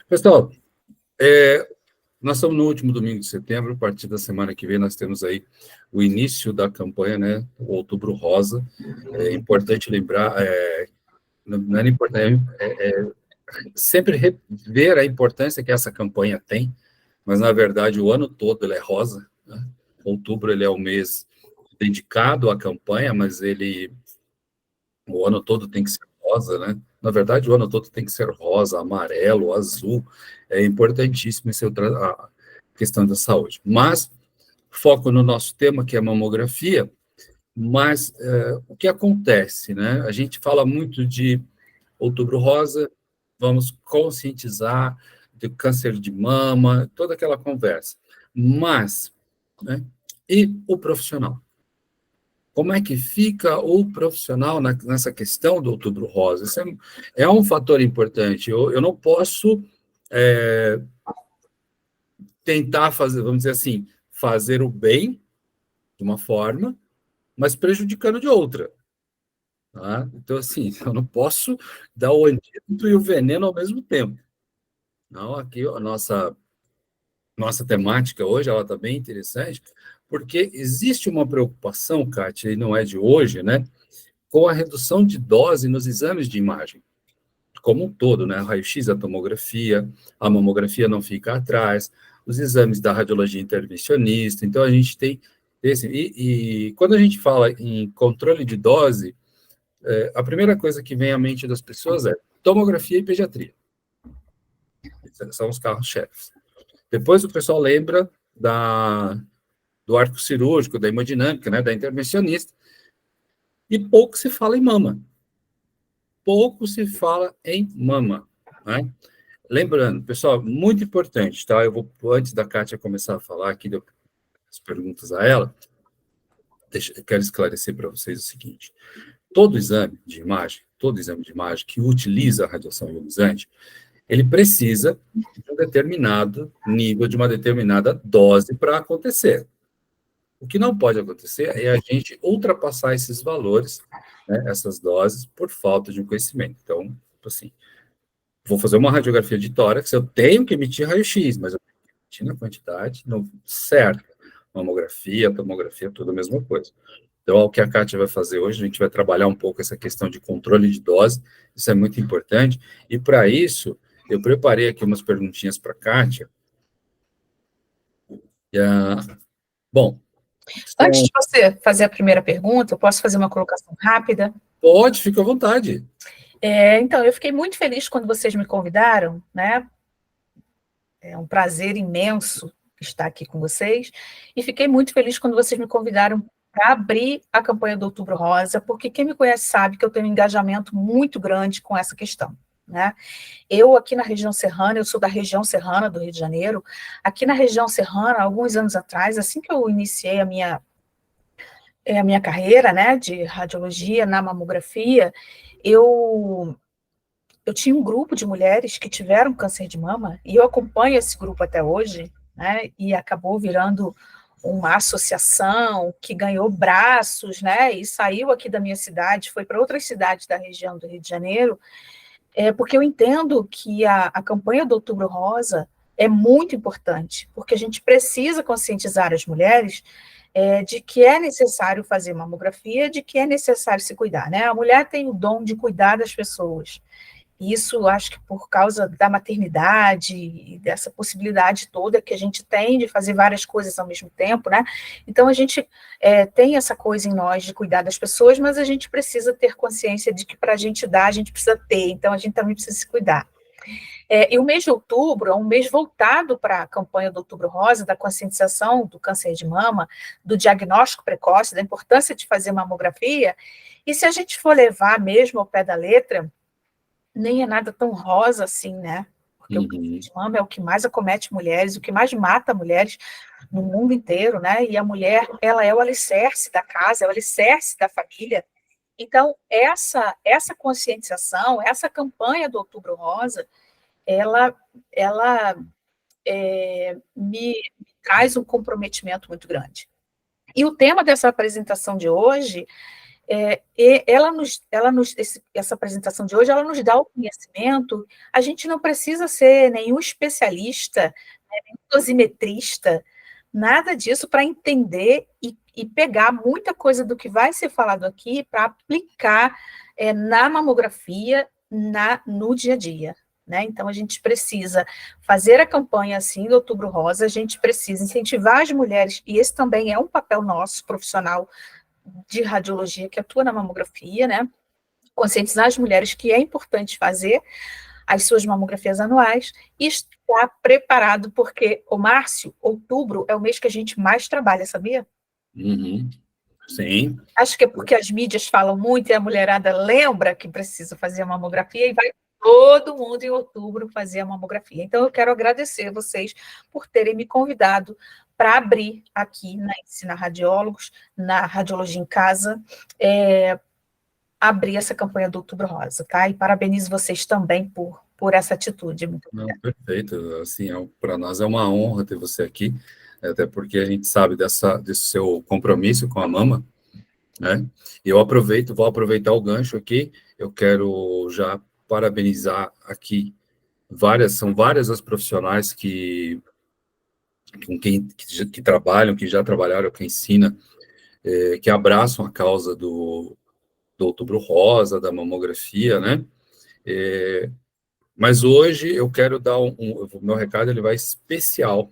Pessoal, nós estamos no último domingo de setembro, a partir da semana que vem nós temos aí o início da campanha, né, o Outubro Rosa. É importante lembrar, não é importante, sempre ver a importância que essa campanha tem, mas, na verdade, o ano todo ele é rosa, né? Outubro ele é o mês dedicado à campanha, mas o ano todo tem que ser rosa, né? Na verdade, o ano todo tem que ser rosa, amarelo, azul. É importantíssimo a questão da saúde. Mas, foco no nosso tema, que é a mamografia, mas o que acontece, né? A gente fala muito de Outubro Rosa, vamos conscientizar do câncer de mama, toda aquela conversa. Mas, né? E o profissional? Como é que fica o profissional nessa questão do Outubro Rosa? Isso é um fator importante. Eu não posso tentar fazer, vamos dizer assim, fazer o bem de uma forma, mas prejudicando de outra. Tá? Então, assim, eu não posso dar o antídoto e o veneno ao mesmo tempo. Não, aqui a nossa temática hoje ela está bem interessante, porque existe uma preocupação, Kátia, e não é de hoje, né, com a redução de dose nos exames de imagem, como um todo, né, raio-x, a mamografia não fica atrás, os exames da radiologia intervencionista, então a gente tem esse, e quando a gente fala em controle de dose, a primeira coisa que vem à mente das pessoas é tomografia e pediatria. São os carros-chefes. Depois o pessoal lembra do arco cirúrgico, da hemodinâmica, né, da intervencionista, e pouco se fala em mama. Pouco se fala em mama, né? Lembrando, pessoal, muito importante, tá? Eu vou, antes da Kátia começar a falar aqui, as perguntas a ela, eu quero esclarecer para vocês o seguinte: todo exame de imagem que utiliza a radiação ionizante, ele precisa de um determinado nível, de uma determinada dose para acontecer. O que não pode acontecer é a gente ultrapassar esses valores, né, essas doses, por falta de um conhecimento. Então, assim, vou fazer uma radiografia de tórax, eu tenho que emitir raio-x, mas eu tenho que emitir na quantidade certa. Mamografia, tomografia, tudo a mesma coisa. Então, o que a Kátia vai fazer hoje, a gente vai trabalhar um pouco essa questão de controle de dose, isso é muito importante, e para isso, eu preparei aqui umas perguntinhas para a Kátia. Bom, antes de você fazer a primeira pergunta, eu posso fazer uma colocação rápida? Pode, fica à vontade. Então, eu fiquei muito feliz quando vocês me convidaram, né? É um prazer imenso estar aqui com vocês, e fiquei muito feliz quando vocês me convidaram para abrir a campanha do Outubro Rosa, porque quem me conhece sabe que eu tenho um engajamento muito grande com essa questão, né? Eu, aqui na região serrana, eu sou da região serrana do Rio de Janeiro, aqui na região serrana, alguns anos atrás, assim que eu iniciei a minha carreira, né, de radiologia na mamografia, eu tinha um grupo de mulheres que tiveram câncer de mama, e eu acompanho esse grupo até hoje, né, e acabou virando uma associação que ganhou braços, né, e saiu aqui da minha cidade, foi para outras cidades da região do Rio de Janeiro, porque eu entendo que a campanha do Outubro Rosa é muito importante, porque a gente precisa conscientizar as mulheres de que é necessário fazer mamografia, de que é necessário se cuidar, né? A mulher tem o dom de cuidar das pessoas. Isso, acho que por causa da maternidade e dessa possibilidade toda que a gente tem de fazer várias coisas ao mesmo tempo, né? Então, a gente tem essa coisa em nós de cuidar das pessoas, mas a gente precisa ter consciência de que para a gente dar, a gente precisa ter, então a gente também precisa se cuidar. E o mês de outubro é um mês voltado para a campanha do Outubro Rosa, da conscientização do câncer de mama, do diagnóstico precoce, da importância de fazer mamografia, e se a gente for levar mesmo ao pé da letra, nem é nada tão rosa assim, né? Porque o câncer de mama é o que mais acomete mulheres, o que mais mata mulheres no mundo inteiro, né? E a mulher, ela é o alicerce da casa, é o alicerce da família. Então, essa conscientização, essa campanha do Outubro Rosa, ela me traz um comprometimento muito grande. E o tema dessa apresentação de hoje Essa apresentação de hoje, ela nos dá o conhecimento. A gente não precisa ser nenhum especialista, né, nenhum dosimetrista, nada disso para entender e pegar muita coisa do que vai ser falado aqui para aplicar na mamografia, no dia a dia. Né? Então, a gente precisa fazer a campanha assim do Outubro Rosa, a gente precisa incentivar as mulheres, e esse também é um papel nosso, profissional de radiologia que atua na mamografia, né? Conscientizar as mulheres que é importante fazer as suas mamografias anuais e estar preparado, porque, o Márcio, outubro é o mês que a gente mais trabalha, sabia? Uhum. Sim. Acho que é porque as mídias falam muito e a mulherada lembra que precisa fazer a mamografia e vai todo mundo em outubro fazer a mamografia. Então, eu quero agradecer vocês por terem me convidado para abrir aqui na Ensina Radiólogos, na Radiologia em Casa, abrir essa campanha do Outubro Rosa, tá? E parabenizo vocês também por essa atitude. Muito Não, perfeito. Assim, para nós é uma honra ter você aqui, até porque a gente sabe desse seu compromisso com a mama, né? E vou aproveitar o gancho aqui, eu quero já parabenizar aqui são várias as profissionais que trabalham, que já trabalharam, que ensina, que abraçam a causa do Outubro Rosa, da mamografia, né? Mas hoje eu quero dar o meu recado, ele vai especial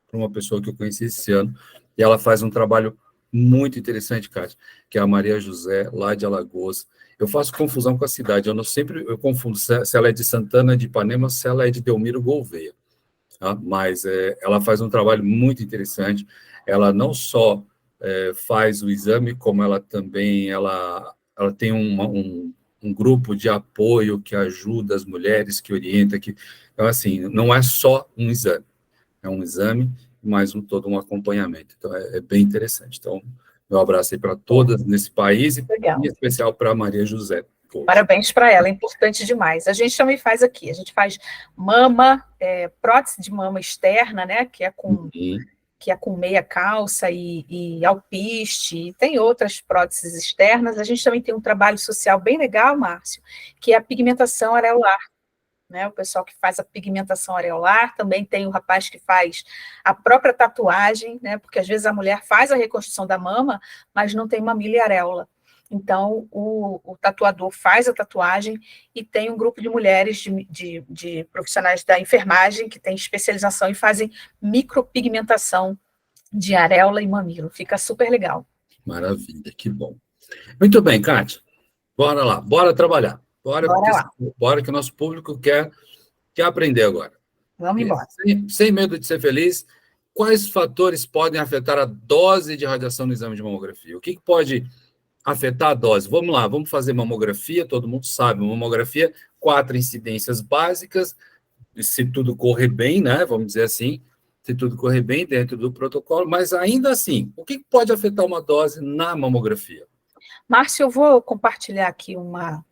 para uma pessoa que eu conheci esse ano, e ela faz um trabalho muito interessante, Kátia, que é a Maria José, lá de Alagoas. Eu faço confusão com a cidade, eu confundo se ela é de Santana de Ipanema, se ela é de Delmiro Gouveia. Tá? Mas ela faz um trabalho muito interessante. Ela não só faz o exame, como ela também ela tem um grupo de apoio que ajuda as mulheres, que orienta, então, assim, não é só um exame, é um exame, mais todo um acompanhamento. Então, é bem interessante. Então, meu abraço aí para todas nesse país, legal. e em especial para a Maria José. Parabéns para ela, é importante demais. A gente também faz aqui, a gente faz mama, prótese de mama externa, né, que é com meia calça e alpiste, e tem outras próteses externas. A gente também tem um trabalho social bem legal, Márcio, que é a pigmentação areolar. Né, o pessoal que faz a pigmentação areolar, também tem o rapaz que faz a própria tatuagem, né, porque às vezes a mulher faz a reconstrução da mama, mas não tem mamilo e areola. Então, o tatuador faz a tatuagem e tem um grupo de mulheres, de profissionais da enfermagem, que tem especialização e fazem micropigmentação de areola e mamilo. Fica super legal. Maravilha, que bom. Muito bem, Kátia. Bora lá, bora trabalhar. Bora que o nosso público quer aprender agora. Vamos embora. Sem medo de ser feliz, quais fatores podem afetar a dose de radiação no exame de mamografia? O que pode afetar a dose? Vamos lá, vamos fazer mamografia, todo mundo sabe, mamografia, 4 incidências básicas, se tudo correr bem, né? Vamos dizer assim, se tudo correr bem dentro do protocolo, mas ainda assim, o que pode afetar uma dose na mamografia? Márcio, eu vou compartilhar aqui uma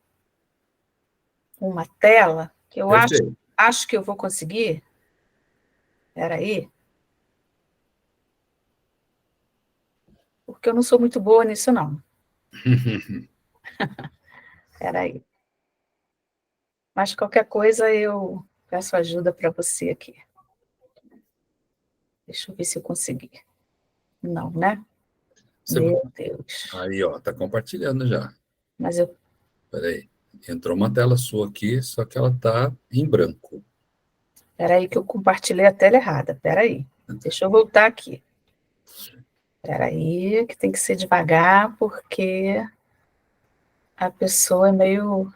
tela, que eu acho que eu vou conseguir. Espera aí. Porque eu não sou muito boa nisso, não. Espera aí. Mas qualquer coisa eu peço ajuda para você aqui. Deixa eu ver se eu consegui. Não, né? Meu Deus. Aí, ó, tá compartilhando já. Mas eu... Peraí. Entrou uma tela sua aqui, só que ela tá em branco. Espera aí que eu compartilhei a tela errada. Espera aí. Deixa eu voltar aqui. Espera aí, que tem que ser devagar, porque a pessoa é meio...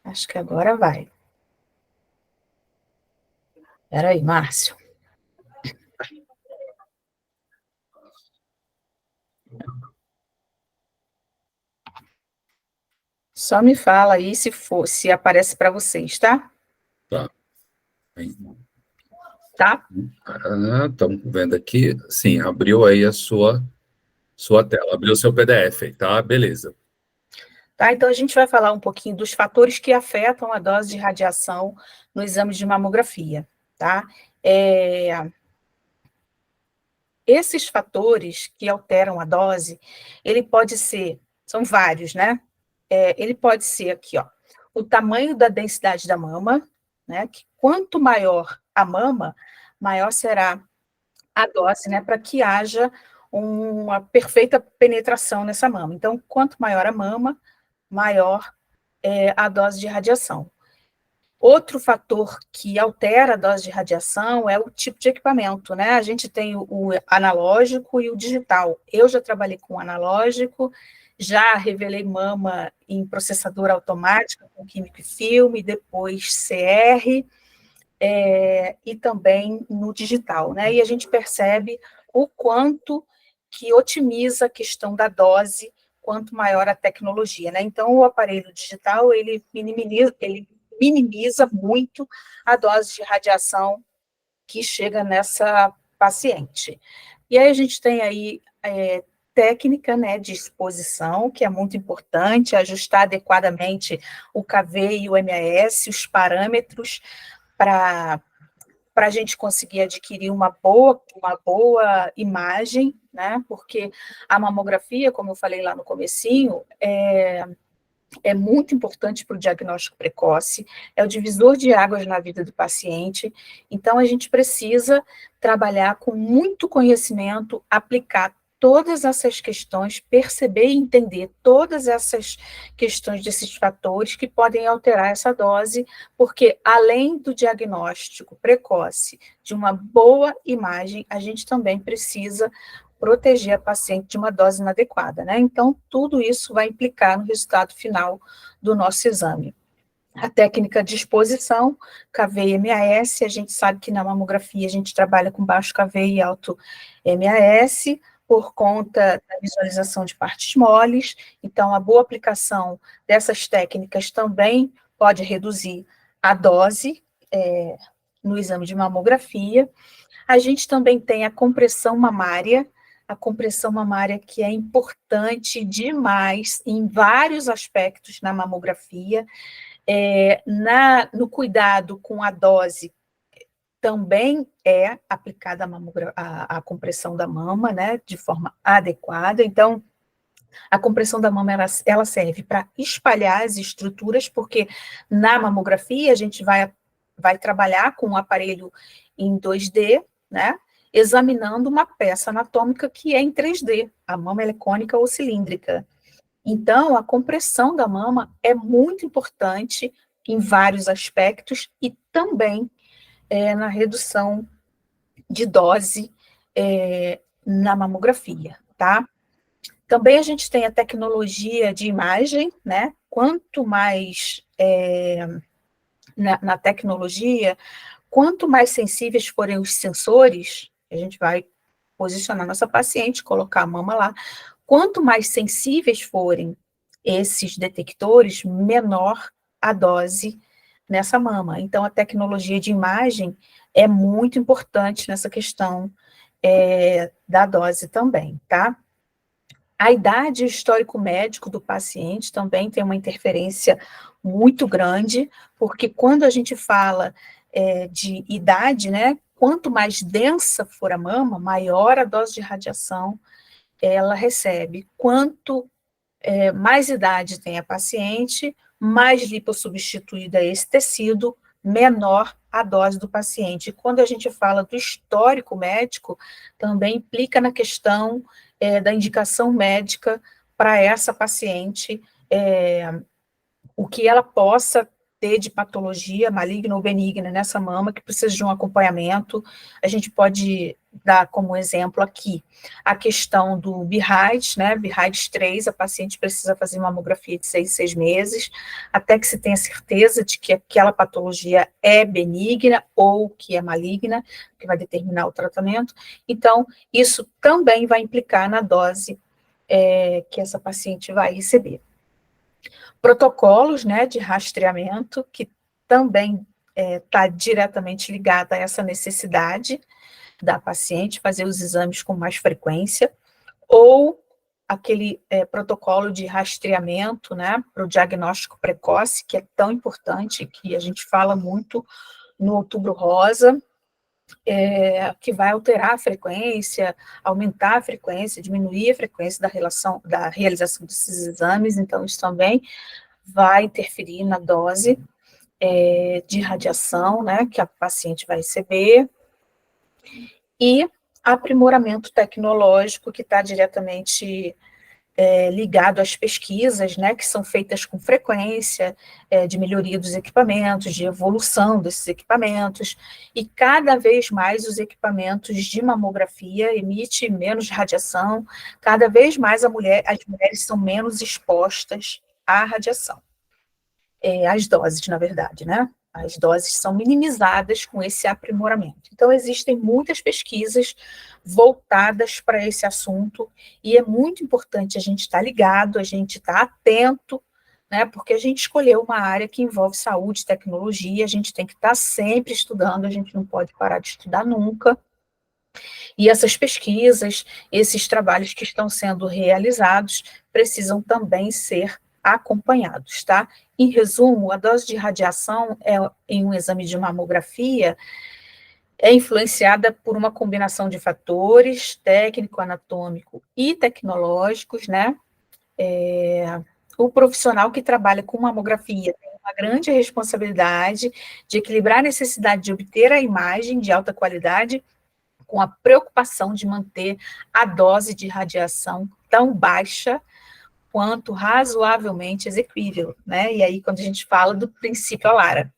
Acho que agora vai. Espera aí, Márcio. Só me fala aí se aparece para vocês, tá? Tá. Tá? Estamos vendo aqui. Sim, abriu aí a sua tela, abriu o seu PDF aí, tá? Beleza. Tá, então a gente vai falar um pouquinho dos fatores que afetam a dose de radiação no exame de mamografia, tá? esses fatores que alteram a dose, ele pode ser, são vários, né? Ele pode ser aqui, ó, o tamanho da densidade da mama, né? Que quanto maior a mama, maior será a dose, né? Para que haja uma perfeita penetração nessa mama. Então, quanto maior a mama, maior a dose de radiação. Outro fator que altera a dose de radiação é o tipo de equipamento, né? A gente tem o analógico e o digital. Eu já trabalhei com analógico, já revelei mama em processadora automática, com químico e filme, depois CR, e também no digital, né? E a gente percebe o quanto que otimiza a questão da dose, quanto maior a tecnologia, né? Então, o aparelho digital, ele minimiza muito a dose de radiação que chega nessa paciente. E aí a gente tem aí técnica, né, de exposição, que é muito importante, ajustar adequadamente o KV e o MAS, os parâmetros, para a gente conseguir adquirir uma boa imagem, né? Porque a mamografia, como eu falei lá no comecinho, é muito importante para o diagnóstico precoce, é o divisor de águas na vida do paciente, então a gente precisa trabalhar com muito conhecimento, aplicar todas essas questões, perceber e entender todas essas questões desses fatores que podem alterar essa dose, porque além do diagnóstico precoce, de uma boa imagem, a gente também precisa proteger a paciente de uma dose inadequada, né? Então, tudo isso vai implicar no resultado final do nosso exame. A técnica de exposição, KV e MAS, a gente sabe que na mamografia a gente trabalha com baixo KV e alto MAS, por conta da visualização de partes moles, então a boa aplicação dessas técnicas também pode reduzir a dose no exame de mamografia. A gente também tem a compressão mamária que é importante demais em vários aspectos na mamografia, no cuidado com a dose, também é aplicada a compressão da mama, né, de forma adequada. Então, a compressão da mama, ela serve para espalhar as estruturas, porque na mamografia a gente vai trabalhar com um aparelho em 2D, né, examinando uma peça anatômica que é em 3D, a mama ela é cônica ou cilíndrica. Então, a compressão da mama é muito importante em vários aspectos e também na redução de dose na mamografia, tá? Também a gente tem a tecnologia de imagem, né? Quanto mais na tecnologia, quanto mais sensíveis forem os sensores, a gente vai posicionar nossa paciente, colocar a mama lá, quanto mais sensíveis forem esses detectores, menor a dose nessa mama. Então, a tecnologia de imagem é muito importante nessa questão da dose também, tá? A idade e o histórico médico do paciente também tem uma interferência muito grande, porque quando a gente fala de idade, né, quanto mais densa for a mama, maior a dose de radiação ela recebe. Quanto mais idade tem a paciente, mais lipossubstituída é esse tecido, menor a dose do paciente. E quando a gente fala do histórico médico, também implica na questão da indicação médica para essa paciente, o que ela possa ter de patologia maligna ou benigna nessa mama, que precisa de um acompanhamento. A gente pode dar como exemplo aqui a questão do BIRADS, né, BIRADS 3, a paciente precisa fazer uma mamografia de 6 meses, até que se tenha certeza de que aquela patologia é benigna ou que é maligna, que vai determinar o tratamento. Então, isso também vai implicar na dose que essa paciente vai receber. Protocolos, né, de rastreamento, que também está diretamente ligado a essa necessidade da paciente fazer os exames com mais frequência, ou aquele protocolo de rastreamento, né, para o diagnóstico precoce, que é tão importante, que a gente fala muito no Outubro Rosa, que vai alterar a frequência, aumentar a frequência, diminuir a frequência da realização desses exames, então isso também vai interferir na dose de radiação, né, que a paciente vai receber, e aprimoramento tecnológico, que está diretamente ligado às pesquisas, né, que são feitas com frequência, de melhoria dos equipamentos, de evolução desses equipamentos, e cada vez mais os equipamentos de mamografia emitem menos radiação, cada vez mais as mulheres são menos expostas à radiação. As doses, na verdade, né? As doses são minimizadas com esse aprimoramento. Então, existem muitas pesquisas voltadas para esse assunto, e é muito importante a gente estar ligado, a gente estar atento, né? Porque a gente escolheu uma área que envolve saúde, tecnologia, a gente tem que estar sempre estudando, a gente não pode parar de estudar nunca. E essas pesquisas, esses trabalhos que estão sendo realizados, precisam também ser acompanhados, tá? Em resumo, a dose de radiação em um exame de mamografia é influenciada por uma combinação de fatores técnico, anatômico e tecnológicos, né? O profissional que trabalha com mamografia tem uma grande responsabilidade de equilibrar a necessidade de obter a imagem de alta qualidade com a preocupação de manter a dose de radiação tão baixa quanto razoavelmente exequível, né? E aí, quando a gente fala do princípio Alara.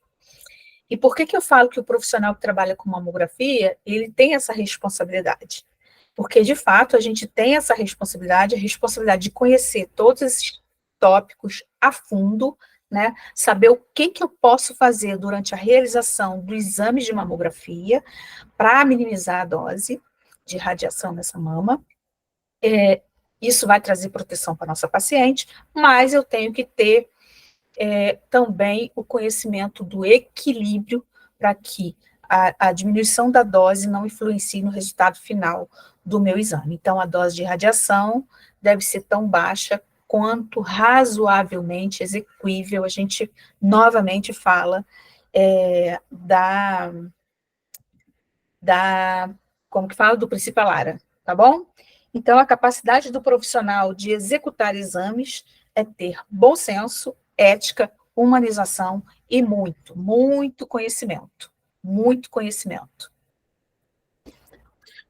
E por que eu falo que o profissional que trabalha com mamografia, ele tem essa responsabilidade? Porque, de fato, a gente tem essa responsabilidade, a responsabilidade de conhecer todos esses tópicos a fundo, né? Saber o que eu posso fazer durante a realização do exame de mamografia para minimizar a dose de radiação nessa mama. Isso vai trazer proteção para a nossa paciente, mas eu tenho que ter também o conhecimento do equilíbrio para que a diminuição da dose não influencie no resultado final do meu exame. Então, a dose de radiação deve ser tão baixa quanto razoavelmente exequível. A gente novamente fala como que fala? Do princípio Alara, tá bom? Então, a capacidade do profissional de executar exames é ter bom senso, ética, humanização e muito conhecimento. Muito conhecimento.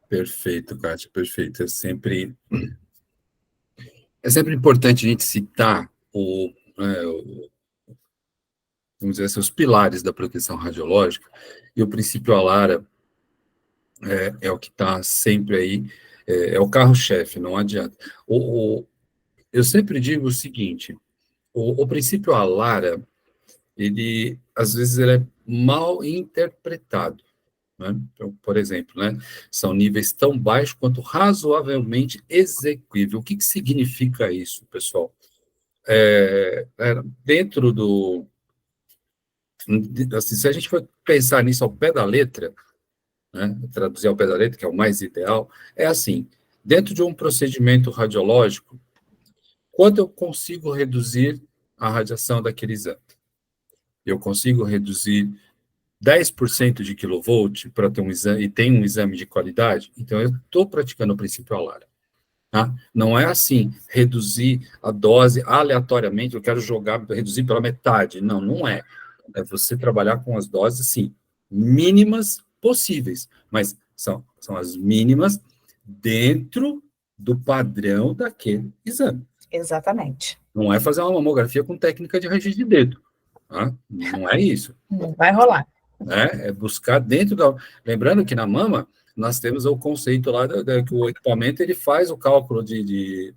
Perfeito, Kátia, perfeito. É sempre importante a gente citar vamos dizer assim, os pilares da proteção radiológica, e o princípio Alara é o que está sempre aí, é o carro-chefe, não adianta. Eu sempre digo o seguinte, o princípio Alara, ele, às vezes, ele é mal interpretado, né? Então, por exemplo, né, são níveis tão baixos quanto razoavelmente exequível. O que significa isso, pessoal? Dentro do... Assim, se a gente for pensar nisso ao pé da letra, né, traduzir ao pé da letra, que é o mais ideal, é assim, dentro de um procedimento radiológico, quanto eu consigo reduzir a radiação daquele exame? Eu consigo reduzir 10% de quilovolt para ter um exame, e tem um exame de qualidade? Então, eu estou praticando o princípio Alara. Tá? Não é assim, reduzir a dose aleatoriamente, eu quero reduzir pela metade. Não, não é. É você trabalhar com as doses, sim, mínimas possíveis, mas são as mínimas dentro do padrão daquele exame. Exatamente. Não é fazer uma mamografia com técnica de raio de dedo. Tá? Não é isso. Não vai rolar. Né? É buscar dentro da... Lembrando que na mama, nós temos o conceito lá que o equipamento ele faz o cálculo de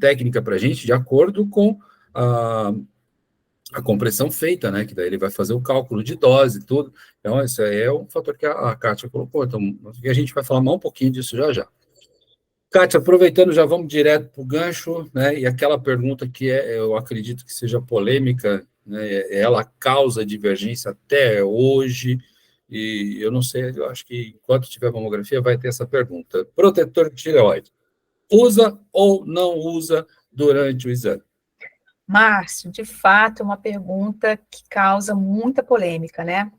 técnica para a gente de acordo com a compressão feita, né? Que daí ele vai fazer o cálculo de dose e tudo. Então, esse aí é um fator que a Kátia colocou. Então, a gente vai falar mais um pouquinho disso já já. Kátia, aproveitando, já vamos direto para o gancho, né? E aquela pergunta que eu acredito que seja polêmica, né? Ela causa divergência até hoje, e eu não sei, eu acho que enquanto tiver mamografia vai ter essa pergunta. Protetor de tireoide, usa ou não usa durante o exame? Márcio, de fato, é uma pergunta que causa muita polêmica, né?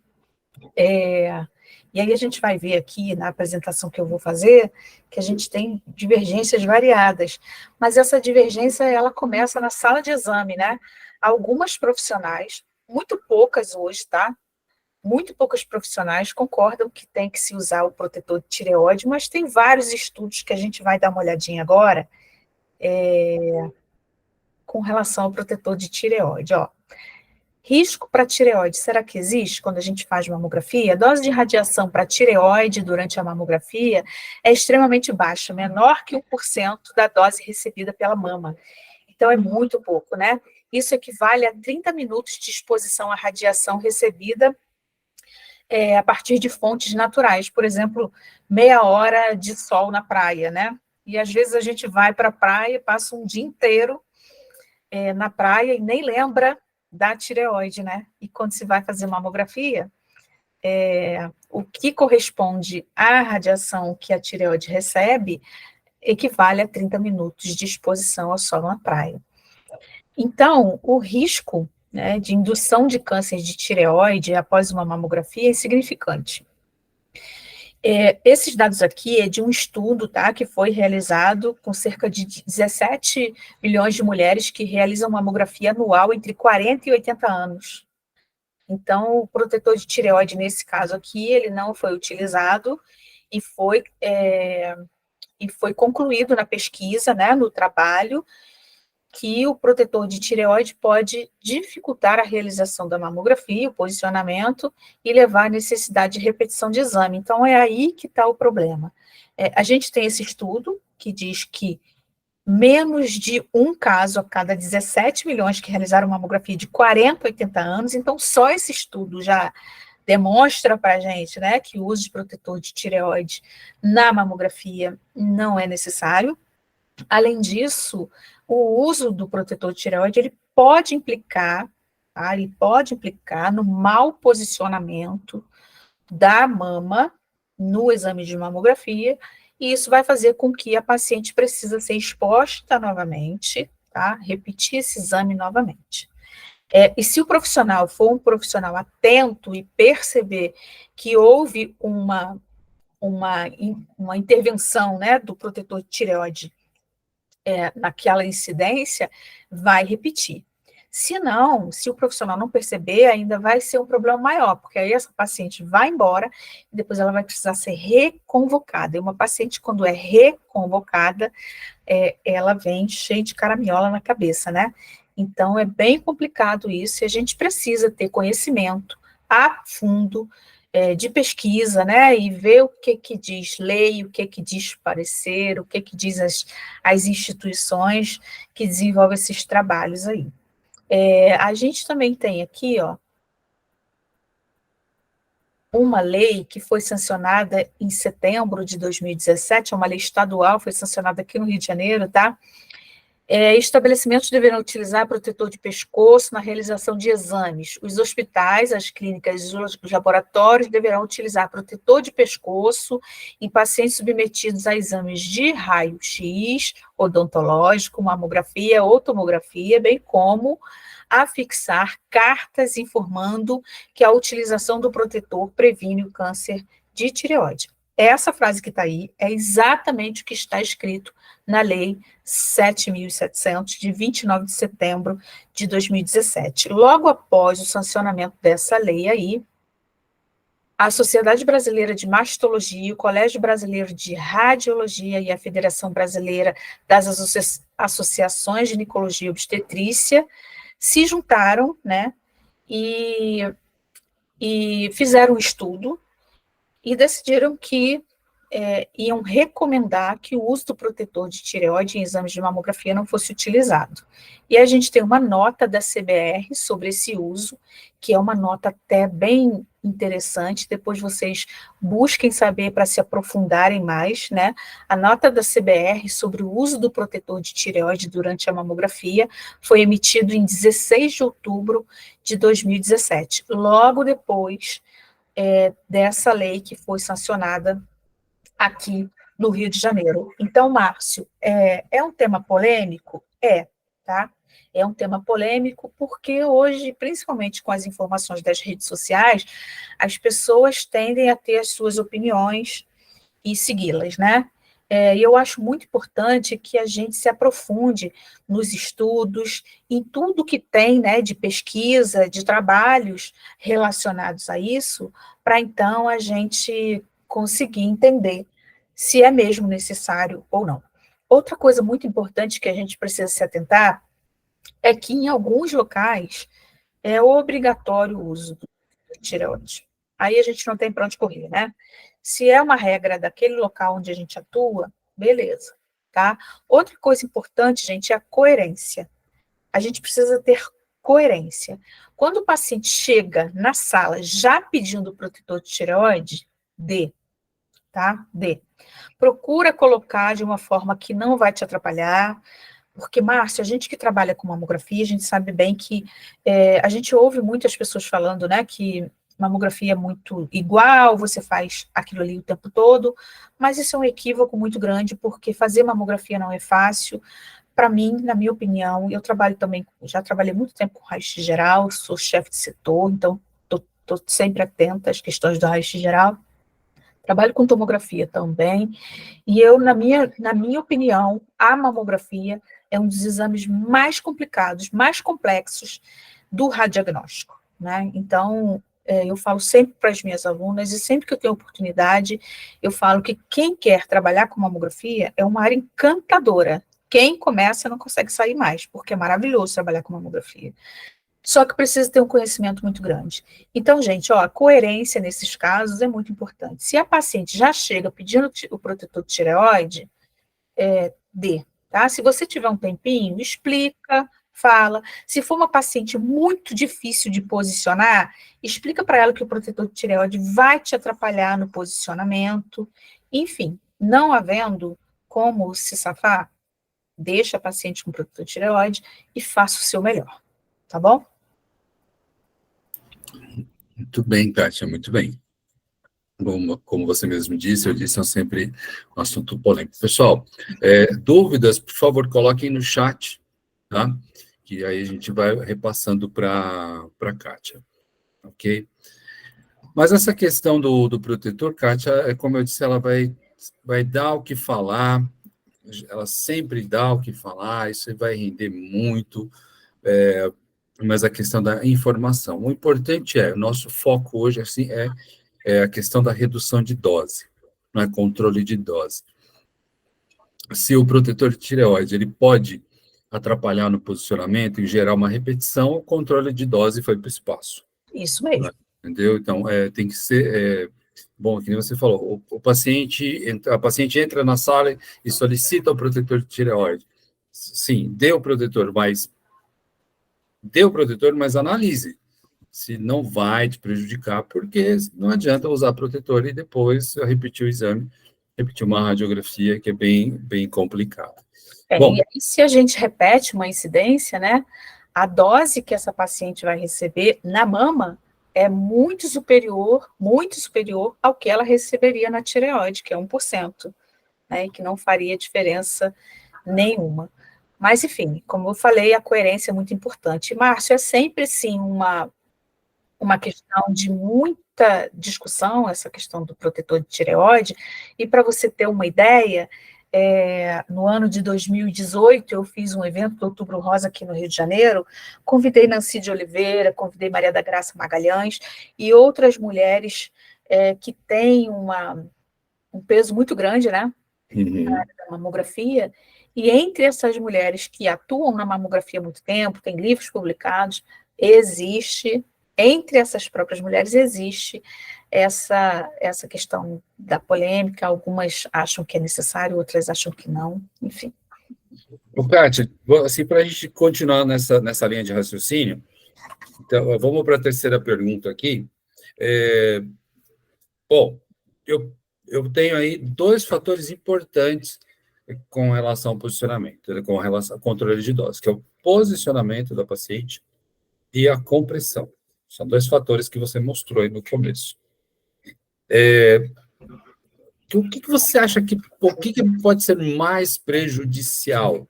E aí a gente vai ver aqui na apresentação que eu vou fazer que a gente tem divergências variadas, mas essa divergência ela começa na sala de exame, né? Algumas profissionais, muito poucas hoje, tá? Muito poucos profissionais concordam que tem que se usar o protetor de tireoide, mas tem vários estudos que a gente vai dar uma olhadinha agora com relação ao protetor de tireoide. Ó, risco para tireoide, será que existe quando a gente faz mamografia? A dose de radiação para tireoide durante a mamografia é extremamente baixa, menor que 1% da dose recebida pela mama. Então, é muito pouco, né? Isso equivale a 30 minutos de exposição à radiação recebida a partir de fontes naturais, por exemplo, meia hora de sol na praia, né? E às vezes a gente vai para a praia, passa um dia inteiro na praia e nem lembra da tireoide, né? E quando se vai fazer mamografia, o que corresponde à radiação que a tireoide recebe equivale a 30 minutos de exposição ao sol na praia. Então, o risco, né, de indução de câncer de tireoide após uma mamografia é insignificante. Esses dados aqui é de um estudo, tá, que foi realizado com cerca de 17 milhões de mulheres que realizam mamografia anual entre 40 e 80 anos. Então, o protetor de tireoide, nesse caso aqui, ele não foi utilizado e foi concluído na pesquisa, né, no trabalho, que o protetor de tireoide pode dificultar a realização da mamografia, o posicionamento, e levar à necessidade de repetição de exame. Então, é aí que está o problema. A gente tem esse estudo que diz que menos de um caso a cada 17 milhões que realizaram mamografia de 40 a 80 anos, então só esse estudo já demonstra para a gente, né, que o uso de protetor de tireoide na mamografia não é necessário. Além disso, o uso do protetor de tireoide, ele pode implicar, tá? Ele pode implicar no mau posicionamento da mama no exame de mamografia, e isso vai fazer com que a paciente precisa ser exposta novamente, tá? Repetir esse exame novamente. E se o profissional for um profissional atento e perceber que houve uma intervenção, né, do protetor de tireoide naquela incidência, vai repetir. Se não, se o profissional não perceber, ainda vai ser um problema maior, porque aí essa paciente vai embora e depois ela vai precisar ser reconvocada. E uma paciente, quando é reconvocada, ela vem cheia de caraminhola na cabeça, né? Então, é bem complicado isso e a gente precisa ter conhecimento a fundo de pesquisa, né, e ver o que diz lei, o que diz parecer, o que diz as instituições que desenvolvem esses trabalhos aí. A gente também tem aqui, ó, uma lei que foi sancionada em setembro de 2017, é uma lei estadual, foi sancionada aqui no Rio de Janeiro, tá? Estabelecimentos deverão utilizar protetor de pescoço na realização de exames. Os hospitais, as clínicas e os laboratórios deverão utilizar protetor de pescoço em pacientes submetidos a exames de raio-x, odontológico, mamografia ou tomografia, bem como afixar cartas informando que a utilização do protetor previne o câncer de tireoide. Essa frase que está aí é exatamente o que está escrito na Lei 7.700, de 29 de setembro de 2017. Logo após o sancionamento dessa lei aí, a Sociedade Brasileira de Mastologia, o Colégio Brasileiro de Radiologia e a Federação Brasileira das Associações de Ginecologia e Obstetrícia se juntaram, né, e fizeram um estudo e decidiram que iam recomendar que o uso do protetor de tireoide em exames de mamografia não fosse utilizado. E a gente tem uma nota da CBR sobre esse uso, que é uma nota até bem interessante, depois vocês busquem saber para se aprofundarem mais, né? A nota da CBR sobre o uso do protetor de tireoide durante a mamografia foi emitido em 16 de outubro de 2017, logo depois dessa lei que foi sancionada aqui no Rio de Janeiro. Então, Márcio, é um tema polêmico? Tá? É um tema polêmico porque hoje, principalmente com as informações das redes sociais, as pessoas tendem a ter as suas opiniões e segui-las, né? E eu acho muito importante que a gente se aprofunde nos estudos, em tudo que tem, né, de pesquisa, de trabalhos relacionados a isso, para então a gente conseguir entender se é mesmo necessário ou não. Outra coisa muito importante que a gente precisa se atentar é que em alguns locais é obrigatório o uso do tireoide. Aí a gente não tem para onde correr, né? Se é uma regra daquele local onde a gente atua, beleza, tá? Outra coisa importante, gente, é a coerência. A gente precisa ter coerência. Quando o paciente chega na sala já pedindo protetor de tireoide, dê, tá? Dê. Procura colocar de uma forma que não vai te atrapalhar, porque, Márcia, a gente que trabalha com mamografia, a gente sabe bem que a gente ouve muitas pessoas falando, né, que mamografia é muito igual, você faz aquilo ali o tempo todo, mas isso é um equívoco muito grande, porque fazer mamografia não é fácil. Para mim, na minha opinião, eu trabalho também, já trabalhei muito tempo com raio-x geral, sou chefe de setor, então estou sempre atenta às questões do raio-x geral. Trabalho com tomografia também, e eu, na minha opinião, a mamografia é um dos exames mais complicados, mais complexos do radiodiagnóstico, né? Então, eu falo sempre para as minhas alunas, e sempre que eu tenho oportunidade, eu falo que quem quer trabalhar com mamografia é uma área encantadora. Quem começa não consegue sair mais, porque é maravilhoso trabalhar com mamografia. Só que precisa ter um conhecimento muito grande. Então, gente, ó, a coerência nesses casos é muito importante. Se a paciente já chega pedindo o protetor de tireoide, dê, tá? Se você tiver um tempinho, explica, fala. Se for uma paciente muito difícil de posicionar, explica para ela que o protetor de tireoide vai te atrapalhar no posicionamento. Enfim, não havendo como se safar, deixa a paciente com protetor de tireoide e faça o seu melhor, tá bom? Muito bem, Kátia, muito bem. Como você mesmo disse, eu disse, é sempre um assunto polêmico. Pessoal, dúvidas, por favor, coloquem no chat, tá? Que aí a gente vai repassando para a Kátia, ok? Mas essa questão do protetor, Kátia, como eu disse, ela vai dar o que falar, ela sempre dá o que falar, isso vai render muito, mas a questão da informação. O importante o nosso foco hoje, assim, é a questão da redução de dose, não é controle de dose. Se o protetor de tireoide ele pode atrapalhar no posicionamento e gerar uma repetição, o controle de dose foi para o espaço. Isso mesmo. Entendeu? Então, tem que ser... bom, que nem você falou, a paciente entra na sala e solicita o protetor de tireoide. Sim, dê o protetor, mas analise se não vai te prejudicar, porque não adianta usar protetor e depois repetir o exame, repetir uma radiografia, que é bem, bem complicado. Bom, E aí, se a gente repete uma incidência, né, a dose que essa paciente vai receber na mama é muito superior ao que ela receberia na tireoide, que é 1%, né, e que não faria diferença nenhuma. Mas, enfim, como eu falei, a coerência é muito importante. Márcio, é sempre, sim, uma questão de muita discussão, essa questão do protetor de tireoide, e para você ter uma ideia, no ano de 2018, eu fiz um evento do Outubro Rosa aqui no Rio de Janeiro, convidei Nancy de Oliveira, convidei Maria da Graça Magalhães e outras mulheres que têm um peso muito grande, né, na área da mamografia, e entre essas mulheres que atuam na mamografia há muito tempo, tem livros publicados, entre essas próprias mulheres, existe essa questão da polêmica, algumas acham que é necessário, outras acham que não, enfim. Kátia, assim, para a gente continuar nessa linha de raciocínio, então, vamos para a terceira pergunta aqui. Bom, eu tenho aí dois fatores importantes com relação ao posicionamento, com relação ao controle de dose, que é o posicionamento da paciente e a compressão. São dois fatores que você mostrou aí no começo. O que você acha o que pode ser mais prejudicial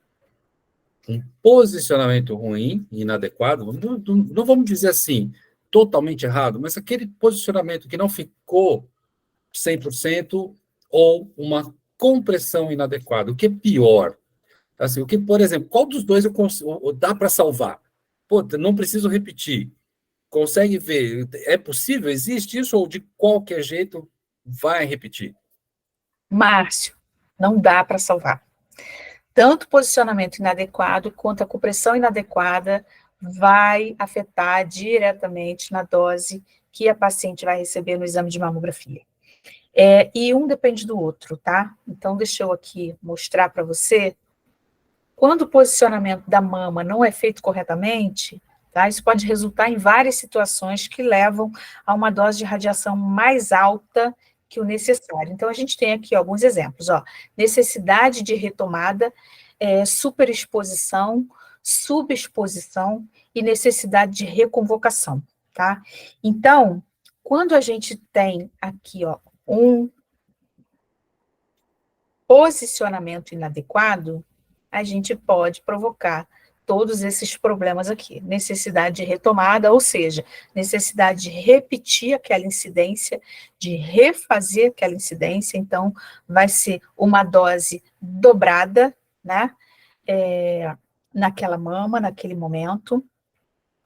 um posicionamento ruim, inadequado, não vamos dizer assim, totalmente errado, mas aquele posicionamento que não ficou 100% ou uma compressão inadequada. O que é pior? Assim, por exemplo, qual dos dois dá para salvar? Pô, não preciso repetir. Consegue ver? É possível? Existe isso ou de qualquer jeito vai repetir? Márcio, não dá para salvar. Tanto o posicionamento inadequado quanto a compressão inadequada vai afetar diretamente na dose que a paciente vai receber no exame de mamografia. E um depende do outro, tá? Então, deixa eu aqui mostrar para você. Quando o posicionamento da mama não é feito corretamente, tá? Isso pode resultar em várias situações que levam a uma dose de radiação mais alta que o necessário. Então, a gente tem aqui alguns exemplos, ó. Necessidade de retomada, superexposição, subexposição e necessidade de reconvocação, tá? Então, quando a gente tem aqui, ó, um posicionamento inadequado, a gente pode provocar todos esses problemas aqui. Necessidade de retomada, ou seja, necessidade de repetir aquela incidência, de refazer aquela incidência, então vai ser uma dose dobrada, né? Naquela mama, naquele momento,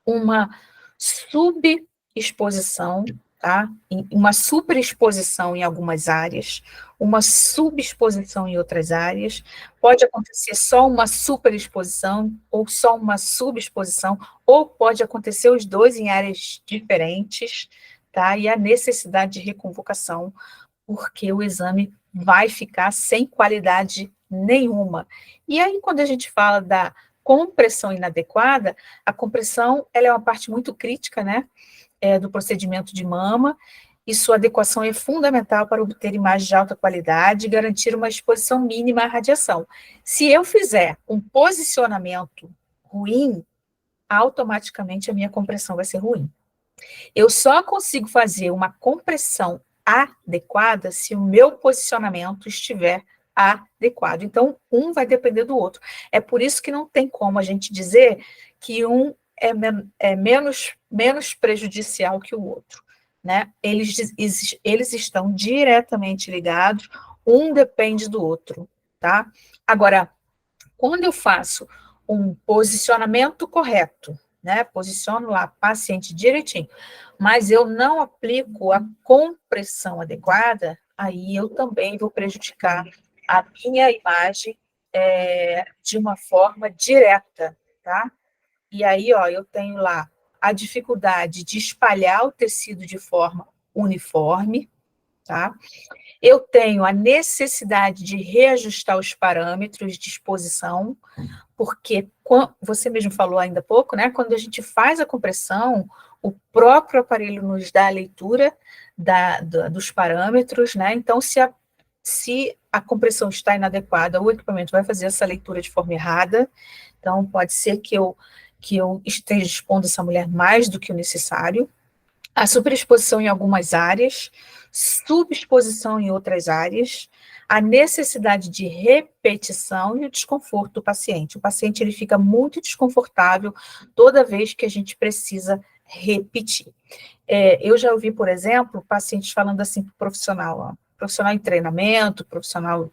uma subexposição, tá? Uma superexposição em algumas áreas, uma subexposição em outras áreas, pode acontecer só uma superexposição ou só uma subexposição, ou pode acontecer os dois em áreas diferentes, tá? E a necessidade de reconvocação, porque o exame vai ficar sem qualidade nenhuma. E aí, quando a gente fala da compressão inadequada, a compressão ela é uma parte muito crítica, né, do procedimento de mama, e sua adequação é fundamental para obter imagens de alta qualidade e garantir uma exposição mínima à radiação. Se eu fizer um posicionamento ruim, automaticamente a minha compressão vai ser ruim. Eu só consigo fazer uma compressão adequada se o meu posicionamento estiver adequado. Então, um vai depender do outro. É por isso que não tem como a gente dizer que um é menos prejudicial que o outro, né? Eles estão diretamente ligados, um depende do outro, tá? Agora, quando eu faço um posicionamento correto, né? Posiciono lá paciente direitinho, mas eu não aplico a compressão adequada, aí eu também vou prejudicar a minha imagem de uma forma direta, tá? E aí, ó, eu tenho lá a dificuldade de espalhar o tecido de forma uniforme, tá? Eu tenho a necessidade de reajustar os parâmetros de exposição, porque você mesmo falou ainda há pouco, né? Quando a gente faz a compressão, o próprio aparelho nos dá a leitura dos parâmetros, né? Então, se a compressão está inadequada, o equipamento vai fazer essa leitura de forma errada. Então, pode ser que eu esteja expondo essa mulher mais do que o necessário. A superexposição em algumas áreas, subexposição em outras áreas, a necessidade de repetição e o desconforto do paciente. O paciente ele fica muito desconfortável toda vez que a gente precisa repetir. Eu já ouvi, por exemplo, pacientes falando assim para o profissional, ó, profissional em treinamento, profissional,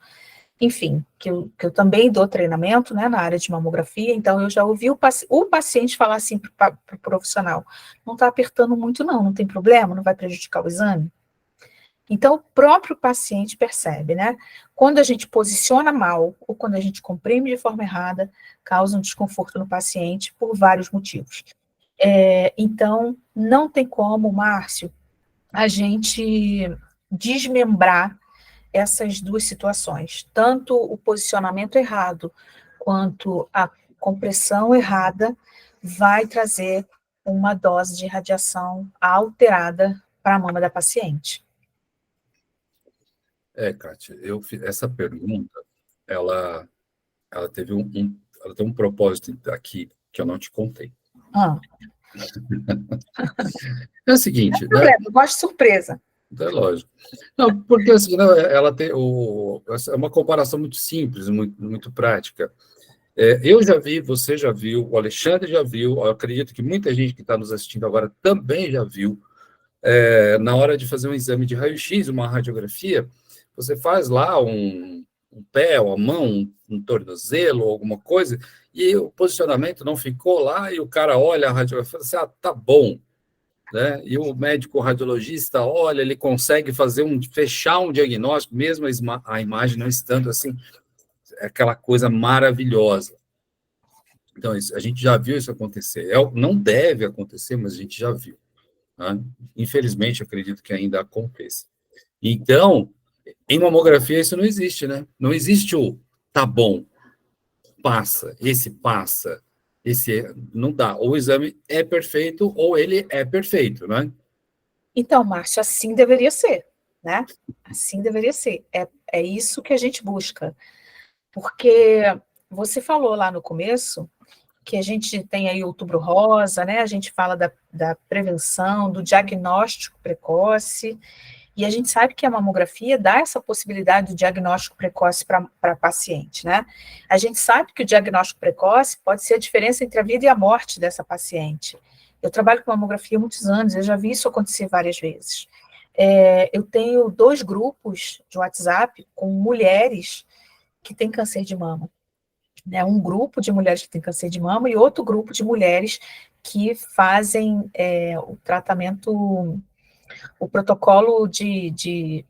enfim, que eu também dou treinamento, né, na área de mamografia, então eu já ouvi o paciente falar assim para o profissional, não está apertando muito não tem problema, não vai prejudicar o exame? Então, o próprio paciente percebe, né? Quando a gente posiciona mal, ou quando a gente comprime de forma errada, causa um desconforto no paciente por vários motivos. Então, não tem como, Márcio, a gente desmembrar essas duas situações, tanto o posicionamento errado quanto a compressão errada vai trazer uma dose de radiação alterada para a mama da paciente. Kátia, essa pergunta, ela teve ela tem um propósito aqui que eu não te contei. É o seguinte, não, né? Eu gosto de surpresa. É lógico. Não, porque assim, ela tem é uma comparação muito simples, muito, muito prática. Eu já vi, você já viu, o Alexandre já viu, eu acredito que muita gente que está nos assistindo agora também já viu. Na hora de fazer um exame de raio-x, uma radiografia, você faz lá um pé, uma mão, um tornozelo, alguma coisa, e o posicionamento não ficou lá, e o cara olha a radiografia e fala assim, tá bom. Né? E o médico radiologista olha, ele consegue fechar um diagnóstico, mesmo a imagem não estando assim, aquela coisa maravilhosa. Então, a gente já viu isso acontecer. Não deve acontecer, mas a gente já viu. Né? Infelizmente, acredito que ainda aconteça. Então, em mamografia isso não existe, né? Não existe o tá bom, passa, esse não dá. Ou o exame é perfeito, ou ele é perfeito, né? Então, Márcio, assim deveria ser, né? Assim deveria ser. É isso que a gente busca. Porque você falou lá no começo que a gente tem aí o Outubro Rosa, né? A gente fala da prevenção, do diagnóstico precoce, e a gente sabe que a mamografia dá essa possibilidade do diagnóstico precoce para paciente, né? A gente sabe que o diagnóstico precoce pode ser a diferença entre a vida e a morte dessa paciente. Eu trabalho com mamografia há muitos anos, eu já vi isso acontecer várias vezes. Eu tenho 2 grupos de WhatsApp com mulheres que têm câncer de mama. Né, um grupo de mulheres que têm câncer de mama e outro grupo de mulheres que fazem o tratamento, o protocolo de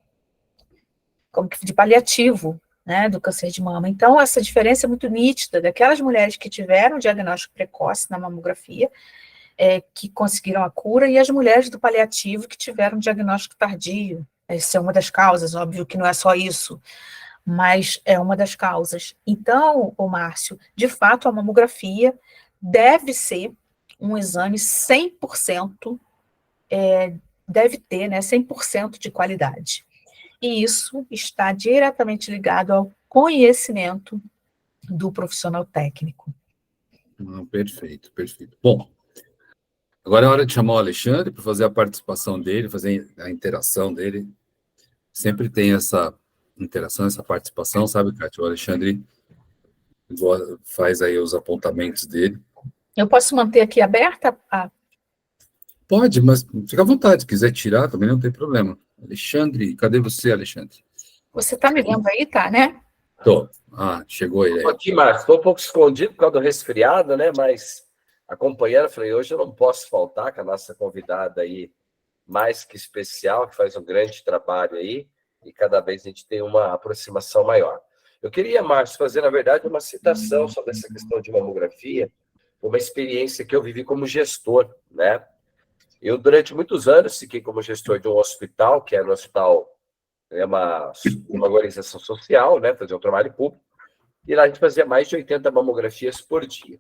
paliativo, né, do câncer de mama. Então, essa diferença é muito nítida daquelas mulheres que tiveram diagnóstico precoce na mamografia, que conseguiram a cura, e as mulheres do paliativo que tiveram diagnóstico tardio. Essa é uma das causas, óbvio que não é só isso, mas é uma das causas. Então, Márcio, de fato, a mamografia deve ser um exame 100%, deve ter, né, 100% de qualidade. E isso está diretamente ligado ao conhecimento do profissional técnico. Perfeito, perfeito. Bom, agora é hora de chamar o Alexandre para fazer a participação dele, fazer a interação dele. Sempre tem essa interação, essa participação, sabe, Kátia? O Alexandre faz aí os apontamentos dele. Eu posso manter aqui aberta? Pode, mas fica à vontade. Se quiser tirar, também não tem problema. Alexandre, cadê você, Alexandre? Você está me vendo aí, tá, né? Tô. Chegou ele aí. Estou aqui, Marcos. Estou um pouco escondido por causa do resfriado, né? Mas acompanhando, falei, hoje eu não posso faltar com a nossa convidada aí, mais que especial, que faz um grande trabalho aí, e cada vez a gente tem uma aproximação maior. Eu queria, Marcos, fazer, na verdade, uma citação sobre essa questão de mamografia, uma experiência que eu vivi como gestor, né? Eu, durante muitos anos, fiquei como gestor de um hospital, que era um hospital, uma organização social, né? Fazia um trabalho público, e lá a gente fazia mais de 80 mamografias por dia.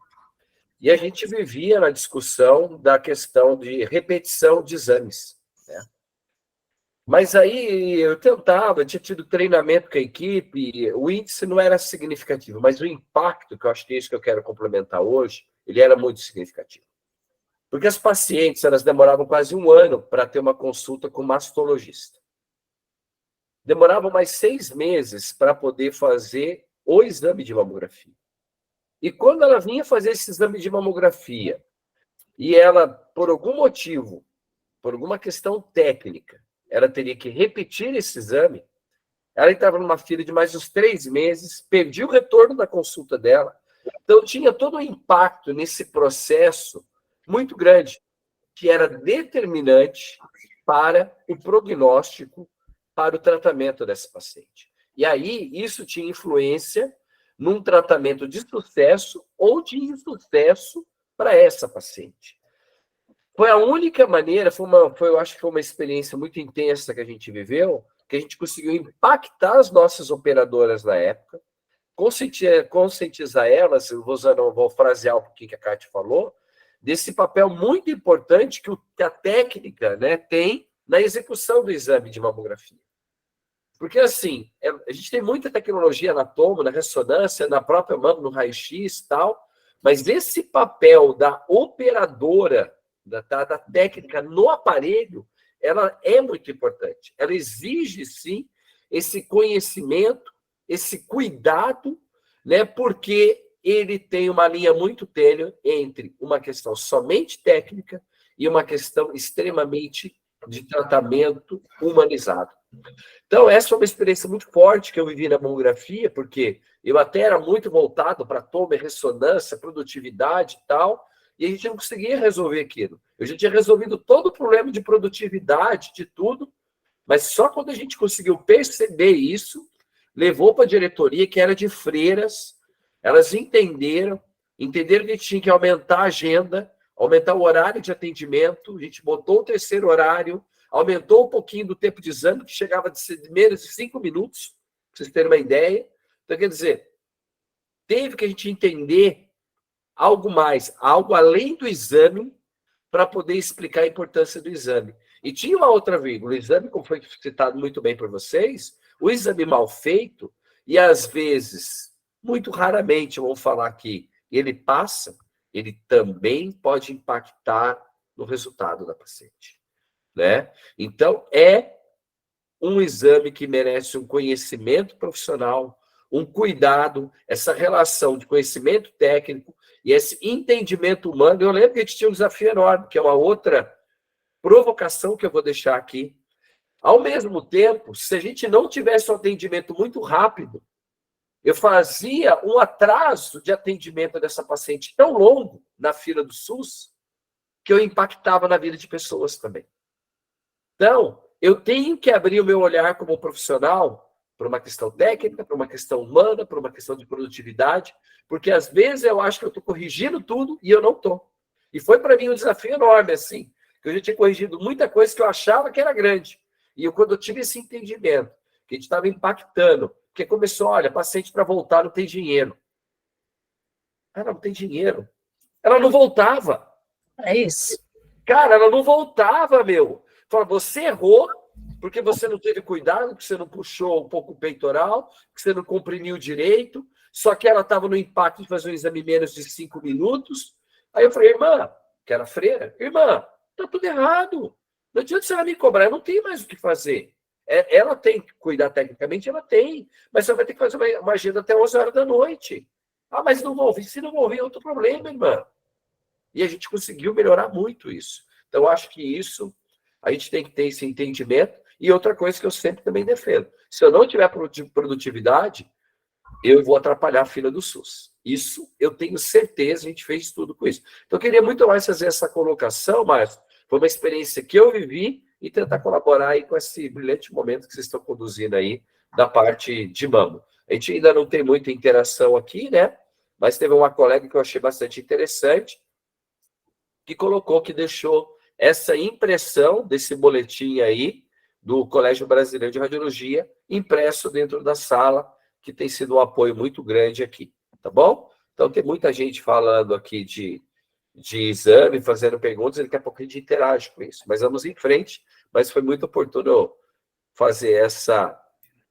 E a gente vivia na discussão da questão de repetição de exames, né? Mas aí eu tinha tido treinamento com a equipe, o índice não era significativo, mas o impacto, que eu acho que é isso que eu quero complementar hoje, ele era muito significativo. Porque as pacientes, elas demoravam quase 1 ano para ter uma consulta com o mastologista. Demoravam mais 6 meses para poder fazer o exame de mamografia. E quando ela vinha fazer esse exame de mamografia, e ela, por algum motivo, por alguma questão técnica, ela teria que repetir esse exame, ela entrava numa fila de mais uns 3 meses, perdia o retorno da consulta dela. Então, tinha todo um impacto nesse processo muito grande, que era determinante para o prognóstico, para o tratamento dessa paciente. E aí, isso tinha influência num tratamento de sucesso ou de insucesso para essa paciente. Foi a única maneira, eu acho que foi uma experiência muito intensa que a gente viveu, que a gente conseguiu impactar as nossas operadoras na época, conscientizar elas, vou frasear um pouquinho que a Kátia falou, desse papel muito importante que a técnica, né, tem na execução do exame de mamografia. Porque, assim, a gente tem muita tecnologia na tomo, na ressonância, na própria mama, no raio-x e tal, mas esse papel da operadora, da técnica no aparelho, ela é muito importante. Ela exige, sim, esse conhecimento, esse cuidado, né, porque ele tem uma linha muito tênue entre uma questão somente técnica e uma questão extremamente de tratamento humanizado. Então, essa foi uma experiência muito forte que eu vivi na mamografia, porque eu até era muito voltado para toma e ressonância, produtividade e tal, e a gente não conseguia resolver aquilo. Eu já tinha resolvido todo o problema de produtividade, de tudo, mas só quando a gente conseguiu perceber isso, levou para a diretoria, que era de freiras, elas entenderam que a gente tinha que aumentar a agenda, aumentar o horário de atendimento, a gente botou o terceiro horário, aumentou um pouquinho do tempo de exame, que chegava a ser menos de 5 minutos, para vocês terem uma ideia. Então, quer dizer, teve que a gente entender algo mais, algo além do exame, para poder explicar a importância do exame. E tinha uma outra vírgula, o exame, como foi citado muito bem por vocês, o exame mal feito, e às vezes, muito raramente, vamos falar aqui, ele passa, ele também pode impactar no resultado da paciente, né? Então, é um exame que merece um conhecimento profissional, um cuidado, essa relação de conhecimento técnico e esse entendimento humano. Eu lembro que a gente tinha um desafio enorme, que é uma outra provocação que eu vou deixar aqui. Ao mesmo tempo, se a gente não tivesse um atendimento muito rápido, eu fazia um atraso de atendimento dessa paciente tão longo na fila do SUS que eu impactava na vida de pessoas também. Então, eu tenho que abrir o meu olhar como profissional para uma questão técnica, para uma questão humana, para uma questão de produtividade, porque às vezes eu acho que eu estou corrigindo tudo e eu não estou. E foi para mim um desafio enorme, assim, que eu já tinha corrigido muita coisa que eu achava que era grande. E quando eu tive esse entendimento, que a gente estava impactando, porque começou, olha, paciente para voltar não tem dinheiro. Ela não tem dinheiro. Ela não voltava. É isso. Cara, ela não voltava, meu. Fala, você errou porque você não teve cuidado, que você não puxou um pouco o peitoral, que você não comprimiu direito, só que ela estava no impacto de fazer um exame menos de 5 minutos. Aí eu falei, irmã, que era freira, irmã, tá tudo errado. Não adianta você me cobrar, eu não tenho mais o que fazer. Ela tem que cuidar tecnicamente, ela tem, mas você vai ter que fazer uma agenda até 11 horas da noite. Ah, mas não vou ouvir. Se não vou ouvir, é outro problema, irmã. E a gente conseguiu melhorar muito isso. Então, acho que isso, a gente tem que ter esse entendimento. E outra coisa que eu sempre também defendo, se eu não tiver produtividade, eu vou atrapalhar a fila do SUS. Isso eu tenho certeza, a gente fez tudo com isso. Então, eu queria muito mais fazer essa colocação, mas foi uma experiência que eu vivi e tentar colaborar aí com esse brilhante momento que vocês estão conduzindo aí da parte de mamo. A gente ainda não tem muita interação aqui, né? Mas teve uma colega que eu achei bastante interessante, que colocou, que deixou essa impressão desse boletim aí do Colégio Brasileiro de Radiologia impresso dentro da sala, que tem sido um apoio muito grande aqui, tá bom? Então, tem muita gente falando aqui de exame, fazendo perguntas, e daqui a pouco a gente interage com isso. Mas vamos em frente, mas foi muito oportuno fazer essa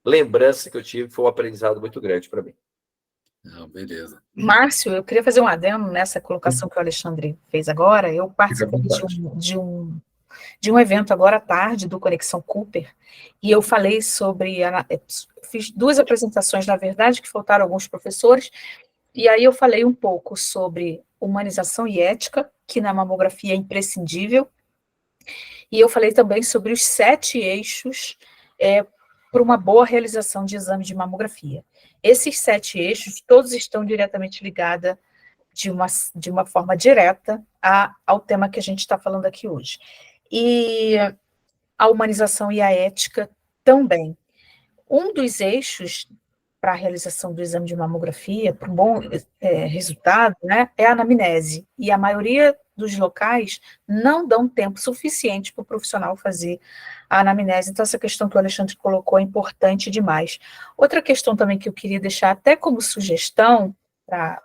lembrança que eu tive, foi um aprendizado muito grande para mim. Não, beleza. Márcio, eu queria fazer um adendo nessa colocação que o Alexandre fez agora. Eu participei de um evento agora à tarde do Conexão Cooper, e eu falei sobre, fiz 2 apresentações, na verdade, que faltaram alguns professores, e aí eu falei um pouco sobre humanização e ética, que na mamografia é imprescindível, e eu falei também sobre os 7 eixos para uma boa realização de exame de mamografia. Esses 7 eixos, todos estão diretamente ligados de uma forma direta ao tema que a gente está falando aqui hoje. E a humanização e a ética também. Um dos eixos para a realização do exame de mamografia, para um bom resultado, né, é a anamnese. E a maioria dos locais não dão tempo suficiente para o profissional fazer a anamnese. Então, essa questão que o Alexandre colocou é importante demais. Outra questão também que eu queria deixar até como sugestão para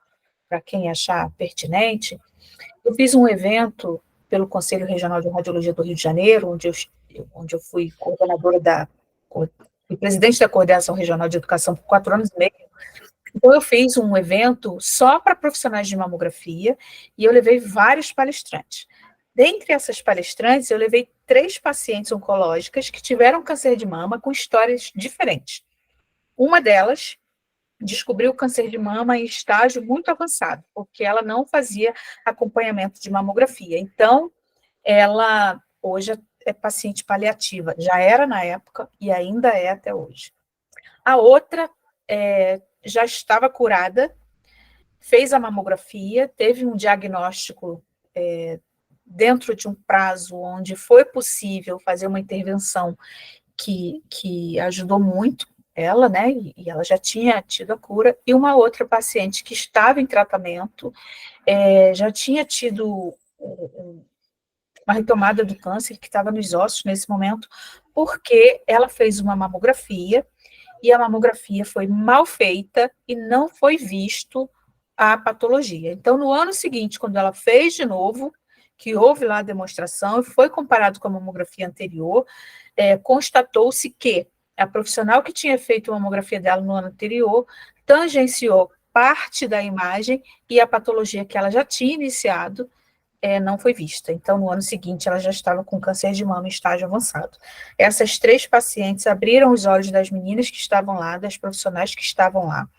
quem achar pertinente, eu fiz um evento pelo Conselho Regional de Radiologia do Rio de Janeiro, onde eu fui coordenadora fui presidente da Coordenação Regional de Educação por 4 anos e meio. Então, eu fiz um evento só para profissionais de mamografia e eu levei vários palestrantes. Dentre essas palestrantes, eu levei 3 pacientes oncológicas que tiveram câncer de mama com histórias diferentes. Uma delas descobriu o câncer de mama em estágio muito avançado, porque ela não fazia acompanhamento de mamografia. Então, ela hoje é paciente paliativa, já era na época e ainda é até hoje. A outra já estava curada, fez a mamografia, teve um diagnóstico dentro de um prazo onde foi possível fazer uma intervenção que ajudou muito ela, né, e ela já tinha tido a cura, e uma outra paciente que estava em tratamento, já tinha tido uma retomada do câncer que estava nos ossos nesse momento, porque ela fez uma mamografia, e a mamografia foi mal feita e não foi visto a patologia. Então, no ano seguinte, quando ela fez de novo, que houve lá a demonstração, e foi comparado com a mamografia anterior, constatou-se que a profissional que tinha feito a mamografia dela no ano anterior tangenciou parte da imagem e a patologia que ela já tinha iniciado não foi vista. Então, no ano seguinte, ela já estava com câncer de mama em estágio avançado. Essas 3 pacientes abriram os olhos das meninas que estavam lá, das profissionais que estavam lá,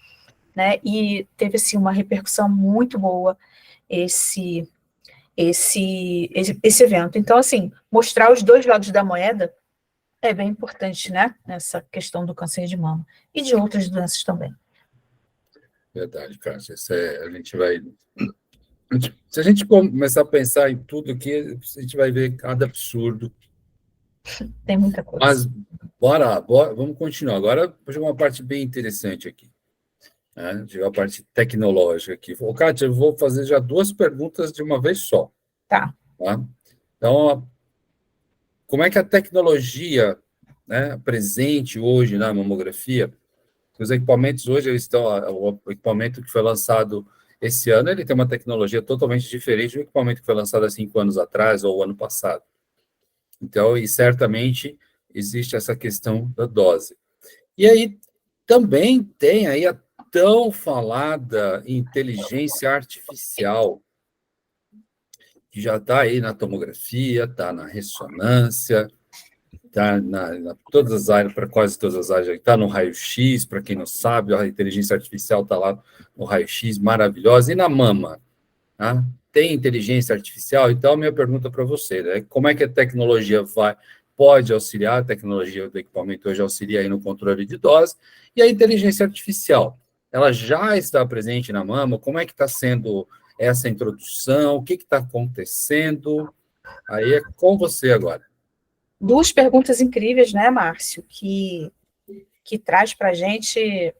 né? E teve, assim, uma repercussão muito boa esse evento. Então, assim, mostrar os 2 lados da moeda é bem importante, né? Nessa questão do câncer de mama e de outras doenças também. Verdade, Cássia. A gente vai... Se a gente começar a pensar em tudo aqui, a gente vai ver cada absurdo. Tem muita coisa. Mas, bora, vamos continuar. Agora, vou jogar uma parte bem interessante aqui. Jogar a parte tecnológica aqui. Kátia, eu vou fazer já 2 perguntas de uma vez só. Tá. Então, como é que a tecnologia, né, presente hoje na mamografia, os equipamentos hoje o equipamento que foi lançado esse ano, ele tem uma tecnologia totalmente diferente do equipamento que foi lançado há 5 anos atrás ou ano passado. Então, e certamente existe essa questão da dose. E aí também tem aí a tão falada inteligência artificial, que já está aí na tomografia, está na ressonância, está todas as áreas, para quase todas as áreas, está no raio-x, para quem não sabe, a inteligência artificial está lá no raio-x, maravilhosa, e na mama, tá? Tem inteligência artificial? Então, a minha pergunta para você, né? Como é que a tecnologia pode auxiliar, a tecnologia do equipamento hoje auxilia aí no controle de dose, e a inteligência artificial, ela já está presente na mama? Como é que está sendo essa introdução? O que está acontecendo? Aí é com você agora. 2 perguntas incríveis, né, Márcio, que traz para a gente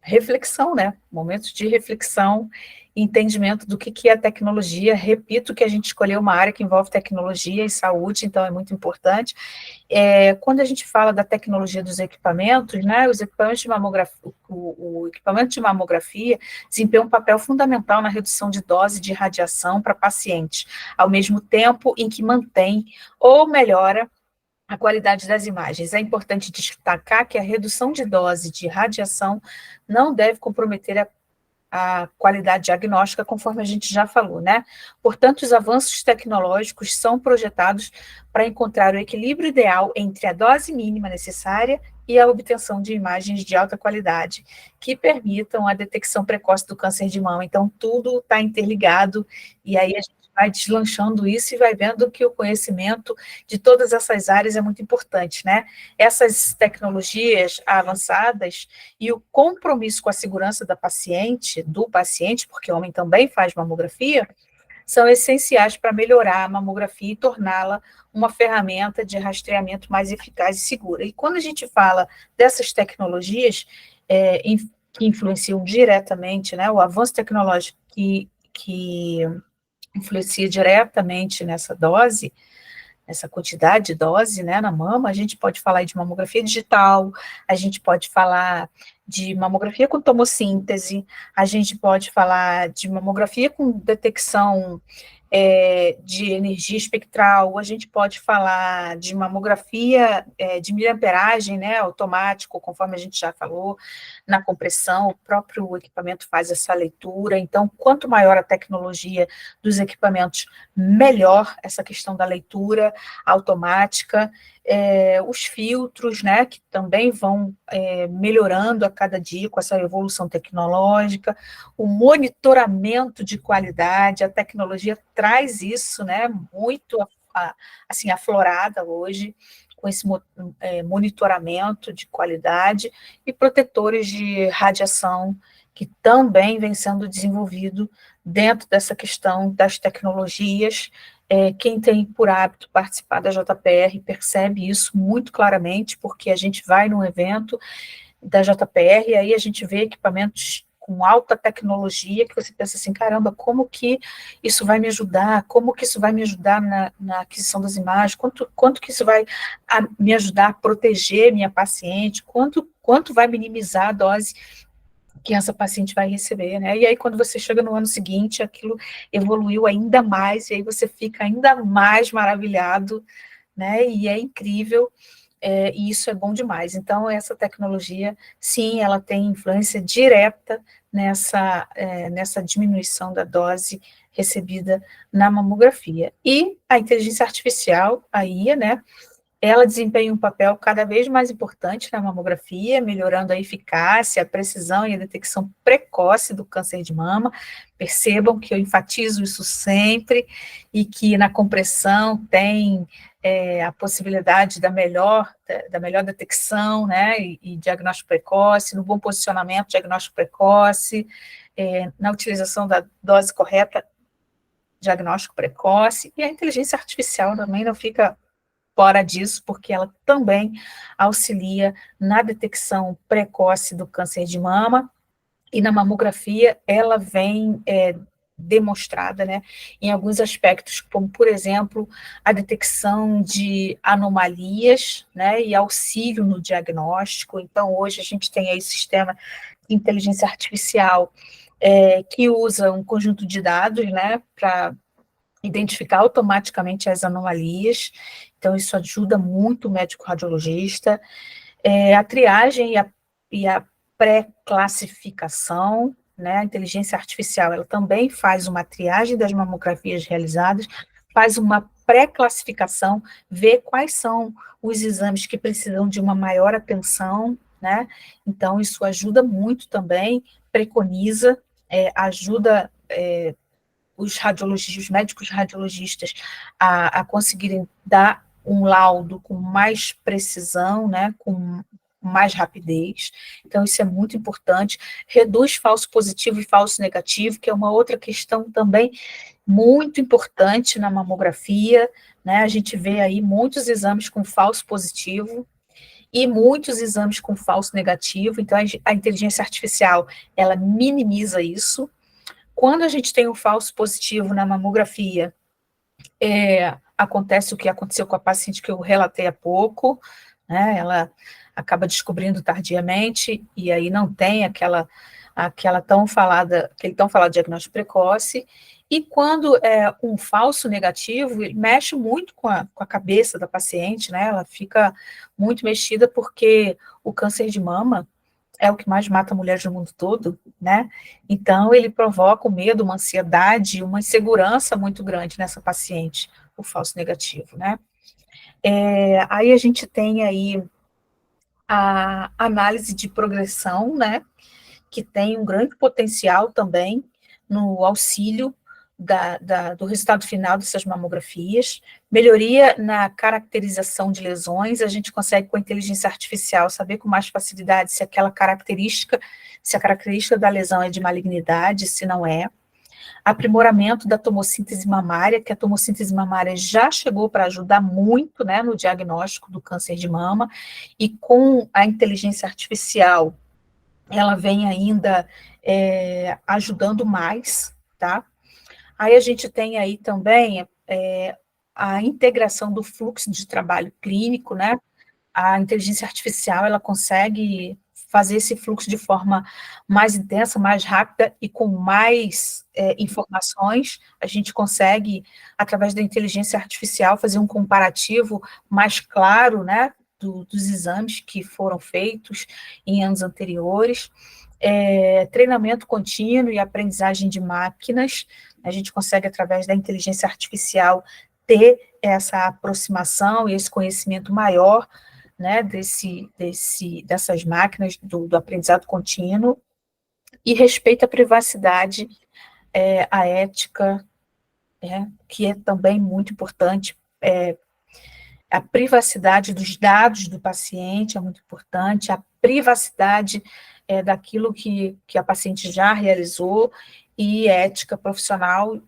reflexão, né? Momentos de reflexão e entendimento do que é a tecnologia. Repito que a gente escolheu uma área que envolve tecnologia e saúde, então é muito importante. Quando a gente fala da tecnologia dos equipamentos, né, os equipamentos de mamografia, o equipamento de mamografia desempenha um papel fundamental na redução de dose de radiação para pacientes, ao mesmo tempo em que mantém ou melhora a qualidade das imagens. É importante destacar que a redução de dose de radiação não deve comprometer a qualidade diagnóstica, conforme a gente já falou, né? Portanto, os avanços tecnológicos são projetados para encontrar o equilíbrio ideal entre a dose mínima necessária e a obtenção de imagens de alta qualidade, que permitam a detecção precoce do câncer de mama. Então, tudo está interligado, e aí a gente vai deslanchando isso e vai vendo que o conhecimento de todas essas áreas é muito importante, né? Essas tecnologias avançadas e o compromisso com a segurança do paciente, porque o homem também faz mamografia, são essenciais para melhorar a mamografia e torná-la uma ferramenta de rastreamento mais eficaz e segura. E quando a gente fala dessas tecnologias que influenciam diretamente, né, o avanço tecnológico que influencia diretamente nessa dose, essa quantidade de dose, né, na mama, a gente pode falar de mamografia digital, a gente pode falar de mamografia com tomossíntese, a gente pode falar de mamografia com detecção de energia espectral, a gente pode falar de mamografia de miliamperagem, né, automático, conforme a gente já falou, na compressão, o próprio equipamento faz essa leitura. Então, quanto maior a tecnologia dos equipamentos, melhor essa questão da leitura automática. Os filtros, né, que também vão melhorando a cada dia com essa evolução tecnológica, o monitoramento de qualidade, a tecnologia traz isso, né, muito assim, aflorada hoje, com esse monitoramento de qualidade, e protetores de radiação, que também vem sendo desenvolvido dentro dessa questão das tecnologias. Quem tem por hábito participar da JPR percebe isso muito claramente, porque a gente vai num evento da JPR e aí a gente vê equipamentos com alta tecnologia, que você pensa assim, caramba, como que isso vai me ajudar? Como que isso vai me ajudar na aquisição das imagens? Quanto que isso vai me ajudar a proteger minha paciente? Quanto vai minimizar a dose que essa paciente vai receber, né? E aí, quando você chega no ano seguinte, aquilo evoluiu ainda mais, e aí você fica ainda mais maravilhado, né? E é incrível, e isso é bom demais. Então, essa tecnologia, sim, ela tem influência direta nessa diminuição da dose recebida na mamografia. E a inteligência artificial, a IA, né? Ela desempenha um papel cada vez mais importante na mamografia, melhorando a eficácia, a precisão e a detecção precoce do câncer de mama. Percebam que eu enfatizo isso sempre, e que na compressão tem a possibilidade da melhor detecção, né, e diagnóstico precoce, no bom posicionamento, diagnóstico precoce, na utilização da dose correta, diagnóstico precoce, e a inteligência artificial também não fica fora disso, porque ela também auxilia na detecção precoce do câncer de mama, e na mamografia ela vem demonstrada, né, em alguns aspectos, como, por exemplo, a detecção de anomalias, né, e auxílio no diagnóstico. Então, hoje a gente tem aí sistema de inteligência artificial que usa um conjunto de dados, né, para identificar automaticamente as anomalias. Então, isso ajuda muito o médico radiologista. A triagem e a pré-classificação, né? A inteligência artificial, ela também faz uma triagem das mamografias realizadas, faz uma pré-classificação, vê quais são os exames que precisam de uma maior atenção, né? Então, isso ajuda muito também, preconiza, ajuda os médicos radiologistas a conseguirem dar um laudo com mais precisão, né, com mais rapidez. Então, isso é muito importante. Reduz falso positivo e falso negativo, que é uma outra questão também muito importante na mamografia, né? A gente vê aí muitos exames com falso positivo e muitos exames com falso negativo. Então, a inteligência artificial, ela minimiza isso. Quando a gente tem um falso positivo na mamografia, acontece o que aconteceu com a paciente que eu relatei há pouco, né? Ela acaba descobrindo tardiamente, e aí não tem aquele tão falado diagnóstico precoce. E quando é um falso negativo, ele mexe muito com a cabeça da paciente, né? Ela fica muito mexida, porque o câncer de mama é o que mais mata mulheres no mundo todo, né? Então, ele provoca um medo, uma ansiedade, uma insegurança muito grande nessa paciente, o falso negativo, né? Aí a gente tem aí a análise de progressão, né? Que tem um grande potencial também no auxílio do resultado final dessas mamografias, melhoria na caracterização de lesões. A gente consegue, com a inteligência artificial, saber com mais facilidade se a característica da lesão é de malignidade, se não é. Aprimoramento da tomossíntese mamária, que a tomossíntese mamária já chegou para ajudar muito, né, no diagnóstico do câncer de mama, e com a inteligência artificial, ela vem ainda ajudando mais, tá? Aí a gente tem aí também a integração do fluxo de trabalho clínico, né? A inteligência artificial, ela consegue fazer esse fluxo de forma mais intensa, mais rápida e com mais informações. A gente consegue, através da inteligência artificial, fazer um comparativo mais claro, né, dos exames que foram feitos em anos anteriores. Treinamento contínuo e aprendizagem de máquinas. A gente consegue, através da inteligência artificial, ter essa aproximação e esse conhecimento maior, né, dessas máquinas, do aprendizado contínuo, e respeito à privacidade, à ética, que é também muito importante. A privacidade dos dados do paciente é muito importante, a privacidade daquilo que a paciente já realizou, e ética profissional.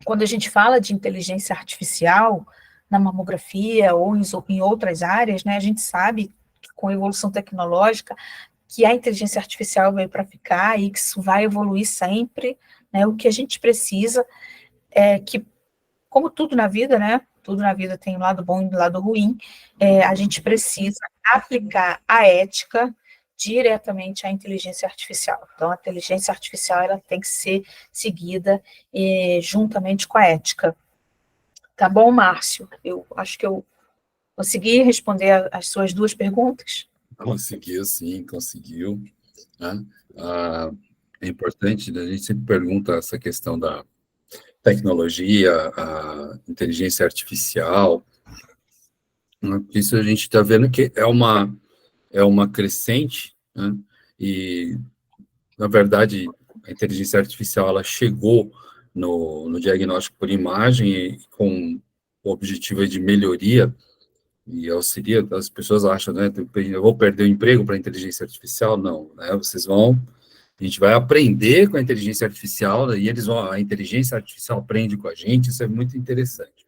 Quando a gente fala de inteligência artificial na mamografia ou em outras áreas, né, a gente sabe que com a evolução tecnológica que a inteligência artificial veio para ficar e que isso vai evoluir sempre, né, o que a gente precisa é que, como tudo na vida, né, tudo na vida tem um lado bom e um lado ruim, a gente precisa aplicar a ética diretamente à inteligência artificial. Então, a inteligência artificial ela tem que ser seguida juntamente com a ética. Tá bom, Márcio? Eu acho que eu consegui responder as suas duas perguntas. Conseguiu, sim, conseguiu. Né? É importante, né? A gente sempre pergunta essa questão da tecnologia, a inteligência artificial, né? Isso a gente está vendo que é uma crescente, né? E, na verdade, a inteligência artificial ela chegou no diagnóstico por imagem com o objetivo de melhoria e auxilia. As pessoas acham, né, eu vou perder o emprego para a inteligência artificial? Não, né, a gente vai aprender com a inteligência artificial, e a inteligência artificial aprende com a gente, isso é muito interessante.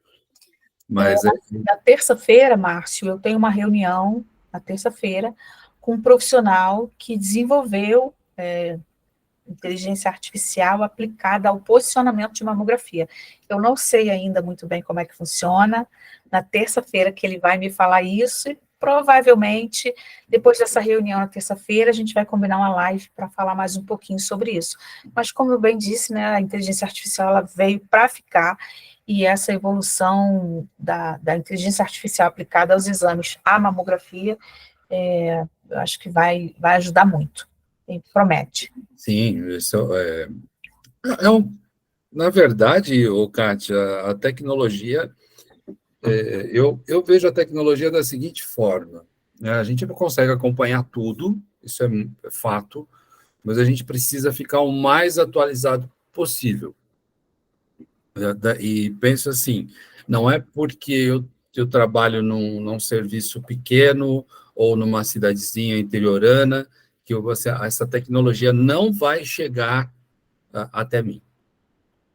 Mas na terça-feira, Márcio, eu tenho uma reunião, na terça-feira, com um profissional que desenvolveu inteligência artificial aplicada ao posicionamento de mamografia. Eu não sei ainda muito bem como é que funciona. Na terça-feira que ele vai me falar isso, e provavelmente, depois dessa reunião na terça-feira, a gente vai combinar uma live para falar mais um pouquinho sobre isso. Mas, como eu bem disse, né, a inteligência artificial ela veio para ficar, e essa evolução da inteligência artificial aplicada aos exames, à mamografia, eu acho que vai ajudar muito. E promete. sim, isso na verdade, Kátia, a tecnologia, eu vejo a tecnologia da seguinte forma, né? A gente não consegue acompanhar tudo, isso é fato, mas a gente precisa ficar o mais atualizado possível. E penso assim, não é porque eu trabalho num serviço pequeno ou numa cidadezinha interiorana que essa tecnologia não vai chegar até mim.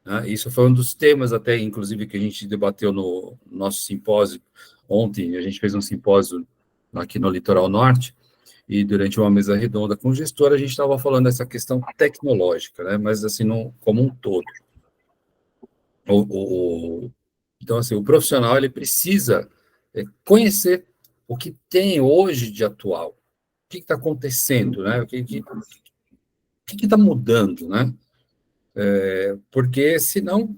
Né? Isso foi um dos temas até, inclusive, que a gente debateu no nosso simpósio ontem. A gente fez um simpósio aqui no Litoral Norte, e durante uma mesa redonda com o gestor, a gente estava falando dessa questão tecnológica, né? Mas assim, como um todo. Então, assim, o profissional ele precisa conhecer o que tem hoje de atual, o que está acontecendo, né? O que está mudando, né? Porque senão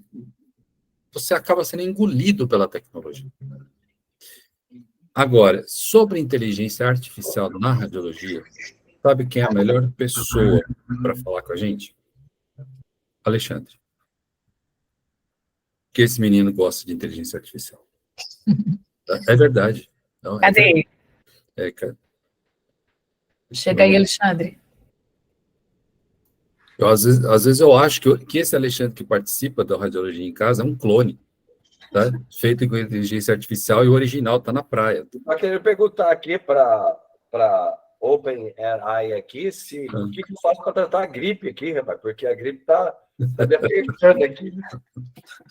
você acaba sendo engolido pela tecnologia. Agora, sobre inteligência artificial na radiologia, sabe quem é a melhor pessoa para falar com a gente? Alexandre. Que esse menino gosta de inteligência artificial. É verdade. Não, Cadê ele? Cara. Chega aí, Alexandre. Às vezes eu acho que esse Alexandre que participa da Radiologia em Casa é um clone, tá? Feito com inteligência artificial, e o original está na praia. Eu queria perguntar aqui para OpenAI aqui o que eu faço para tratar a gripe aqui, rapaz, porque a gripe está me apertando aqui.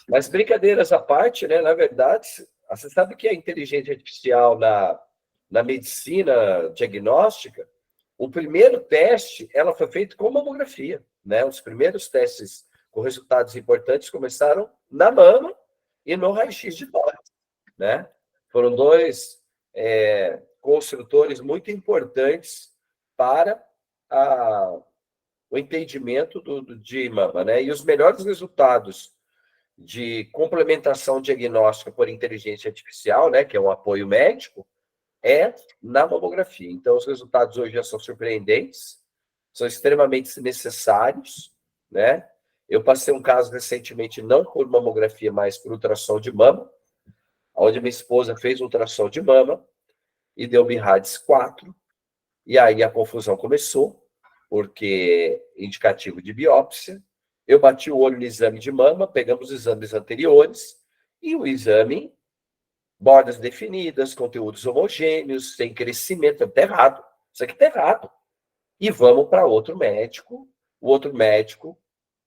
Mas brincadeiras à parte, né? Na verdade, você sabe que a inteligência artificial na medicina diagnóstica, o primeiro teste ela foi feito com mamografia, né? Os primeiros testes com resultados importantes começaram na mama e no raio-x de tórax, né? Foram dois construtores muito importantes para o entendimento de mama, né? E os melhores resultados de complementação diagnóstica por inteligência artificial, né, que é um apoio médico, é na mamografia. Então, os resultados hoje já são surpreendentes, são extremamente necessários, né? Eu passei um caso recentemente, não por mamografia, mas por ultrassom de mama, onde minha esposa fez ultrassom de mama e deu BIRADS 4, e aí a confusão começou, porque indicativo de biópsia. Eu bati o olho no exame de mama, pegamos os exames anteriores, e o exame, bordas definidas, conteúdos homogêneos, sem crescimento, está errado. Isso aqui está errado. E vamos para outro médico, o outro médico,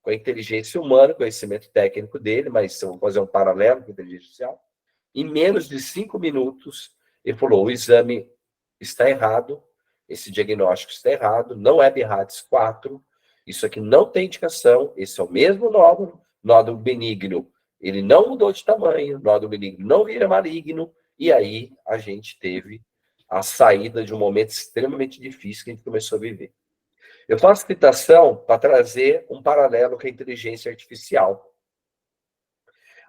com a inteligência humana, conhecimento técnico dele, mas vamos fazer um paralelo com a inteligência artificial. Em menos de 5 minutos, ele falou: o exame está errado, esse diagnóstico está errado, não é BIRADS 4, isso aqui não tem indicação, esse é o mesmo nódulo benigno, ele não mudou de tamanho, nódulo benigno não vira maligno, e aí a gente teve a saída de um momento extremamente difícil que a gente começou a viver. Eu faço citação para trazer um paralelo com a inteligência artificial.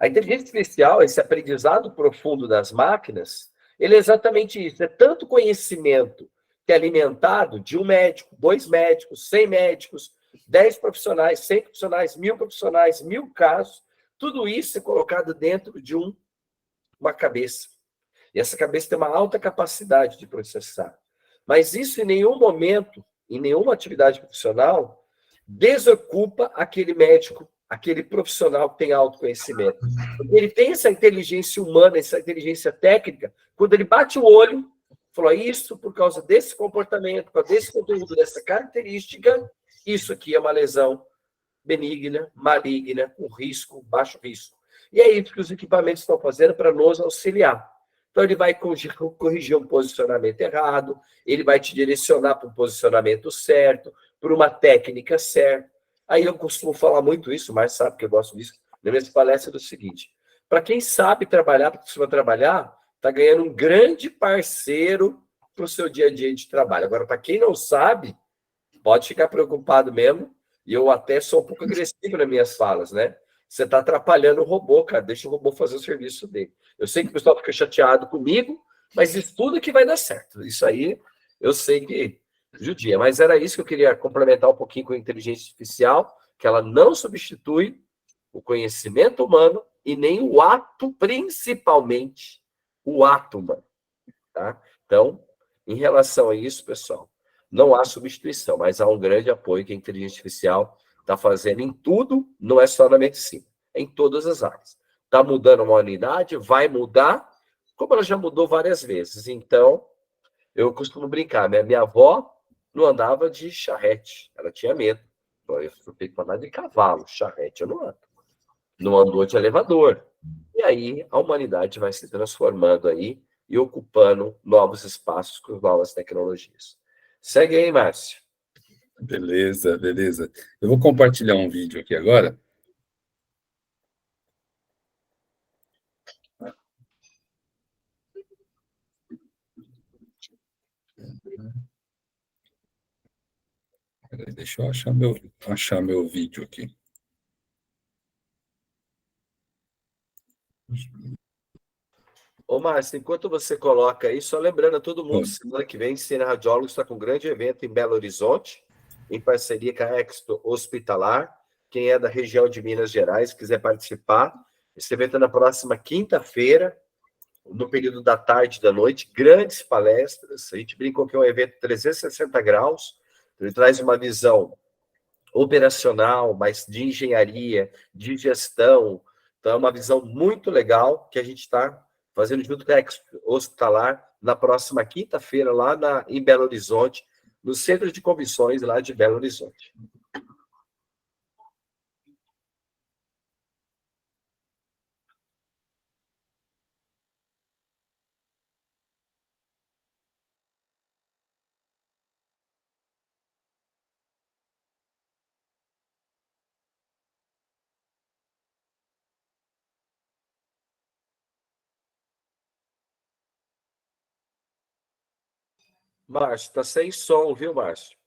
A inteligência artificial, esse aprendizado profundo das máquinas, ele é exatamente isso, é tanto conhecimento que é alimentado de um médico, 2 médicos, 100 médicos, 10 profissionais, 100 profissionais, 1000 profissionais, 1000 casos, tudo isso é colocado dentro de uma cabeça. E essa cabeça tem uma alta capacidade de processar. Mas isso em nenhum momento, em nenhuma atividade profissional, desocupa aquele médico, aquele profissional que tem autoconhecimento. Porque ele tem essa inteligência humana, essa inteligência técnica, quando ele bate o olho, falou: isso por causa desse comportamento, por causa desse conteúdo, dessa característica, isso aqui é uma lesão benigna, maligna, com risco, baixo risco. E é isso que os equipamentos estão fazendo para nos auxiliar. Então, ele vai corrigir um posicionamento errado, ele vai te direcionar para um posicionamento certo, por uma técnica certa. Aí eu costumo falar muito isso, mas sabe que eu gosto disso. Na minha palestra é do seguinte: para quem sabe trabalhar, para que trabalhar, está ganhando um grande parceiro para o seu dia a dia de trabalho. Agora, para quem não sabe, pode ficar preocupado mesmo, e eu até sou um pouco agressivo nas minhas falas, né? Você está atrapalhando o robô, cara, deixa o robô fazer o serviço dele. Eu sei que o pessoal fica chateado comigo, mas estuda que vai dar certo. Isso aí, eu sei que judia. Mas era isso que eu queria complementar um pouquinho com a inteligência artificial, que ela não substitui o conhecimento humano e nem o ato, principalmente o ato humano, tá? Então, em relação a isso, pessoal, não há substituição, mas há um grande apoio que a inteligência artificial está fazendo em tudo, não é só na medicina, é em todas as áreas. Está mudando uma unidade, vai mudar, como ela já mudou várias vezes. Então, eu costumo brincar, né? Minha avó não andava de charrete, ela tinha medo. Eu tenho que andar de cavalo, charrete eu não ando. Não andou de elevador. E aí a humanidade vai se transformando aí e ocupando novos espaços com novas tecnologias. Segue aí, Márcio. Beleza, beleza. Eu vou compartilhar um vídeo aqui agora. Deixa eu achar meu vídeo aqui. Ô, Márcio, enquanto você coloca aí, só lembrando a todo mundo, semana que vem, Cine Radiólogos está com um grande evento em Belo Horizonte, em parceria com a Expo Hospitalar. Quem é da região de Minas Gerais, quiser participar, esse evento é na próxima quinta-feira, no período da tarde e da noite, grandes palestras. A gente brincou que é um evento 360 graus, ele traz uma visão operacional, mas de engenharia, de gestão. Então, é uma visão muito legal que a gente está fazendo junto com a Expo Hospitalar na próxima quinta-feira, lá em Belo Horizonte, no Centro de Comissões lá de Belo Horizonte. Márcio, tá sem som, viu, Márcio?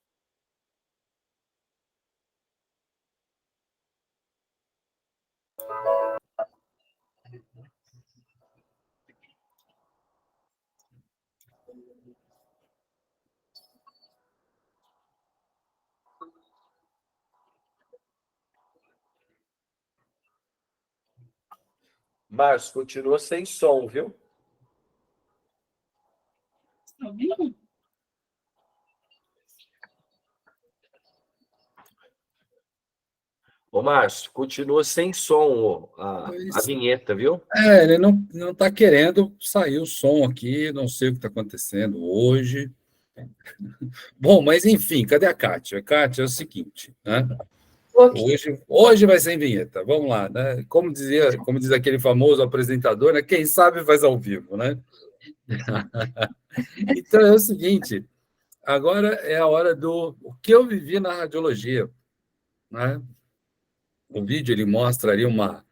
Márcio, continua sem som, viu? Ô, Márcio, continua sem som a vinheta, viu? Ele não está querendo sair o som aqui, não sei o que está acontecendo hoje. Bom, mas enfim, cadê a Kátia? Kátia, é o seguinte, né? Hoje vai ser em vinheta, vamos lá, né? Como diz aquele famoso apresentador, né? Quem sabe faz ao vivo, né? Então é o seguinte, agora é a hora do o que eu vivi na radiologia, né? O vídeo ele mostra ali uma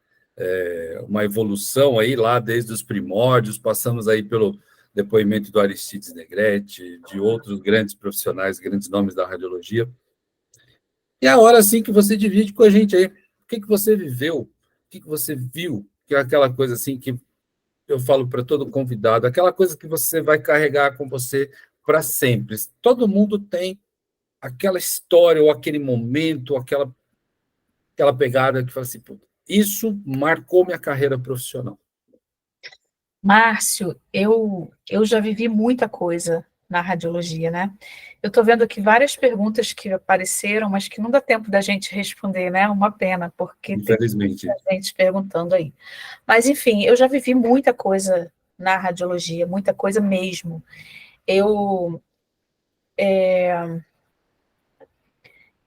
evolução aí lá desde os primórdios, passamos aí pelo depoimento do Aristides Negrete, de outros grandes profissionais, grandes nomes da radiologia. E é a hora, assim, que você divide com a gente aí. O que você viveu? O que você viu? Que é aquela coisa, assim, que eu falo para todo convidado, aquela coisa que você vai carregar com você para sempre. Todo mundo tem aquela história, ou aquele momento, ou aquela pegada que fala assim, isso marcou minha carreira profissional. Márcio, eu já vivi muita coisa na radiologia, né? Eu estou vendo aqui várias perguntas que apareceram, mas que não dá tempo da gente responder, né? Uma pena, porque infelizmente tem muita gente perguntando aí. Mas, enfim, eu já vivi muita coisa na radiologia, muita coisa mesmo.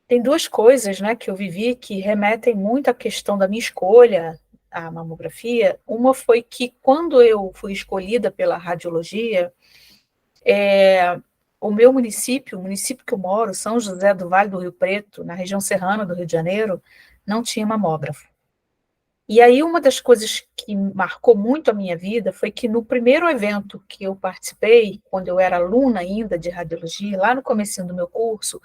Tem duas coisas, né, que eu vivi que remetem muito à questão da minha escolha, à mamografia. Uma foi que, quando eu fui escolhida pela radiologia, o meu município, o município que eu moro, São José do Vale do Rio Preto, na região serrana do Rio de Janeiro, não tinha mamógrafo. E aí, uma das coisas que marcou muito a minha vida foi que, no primeiro evento que eu participei, quando eu era aluna ainda de radiologia, lá no comecinho do meu curso,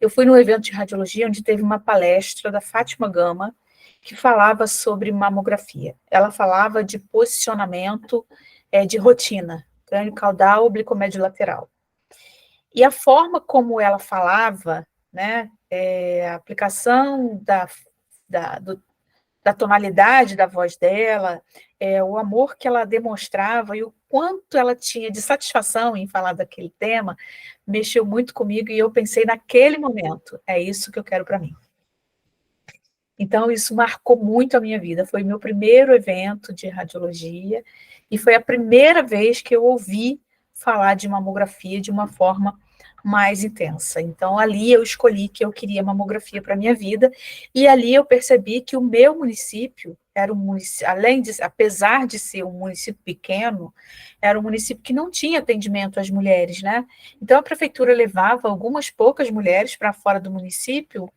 eu fui num evento de radiologia onde teve uma palestra da Fátima Gama, que falava sobre mamografia. Ela falava de posicionamento de rotina, crânio caudal, oblicomédio lateral. E a forma como ela falava, né, a aplicação da tonalidade da voz dela, o amor que ela demonstrava e o quanto ela tinha de satisfação em falar daquele tema, mexeu muito comigo e eu pensei naquele momento, é isso que eu quero para mim. Então, isso marcou muito a minha vida. Foi meu primeiro evento de radiologia e foi a primeira vez que eu ouvi falar de mamografia de uma forma mais intensa. Então, ali eu escolhi que eu queria mamografia para a minha vida e ali eu percebi que o meu município era um município, apesar de ser um município pequeno, era um município que não tinha atendimento às mulheres, né? Então, a prefeitura levava algumas poucas mulheres para fora do município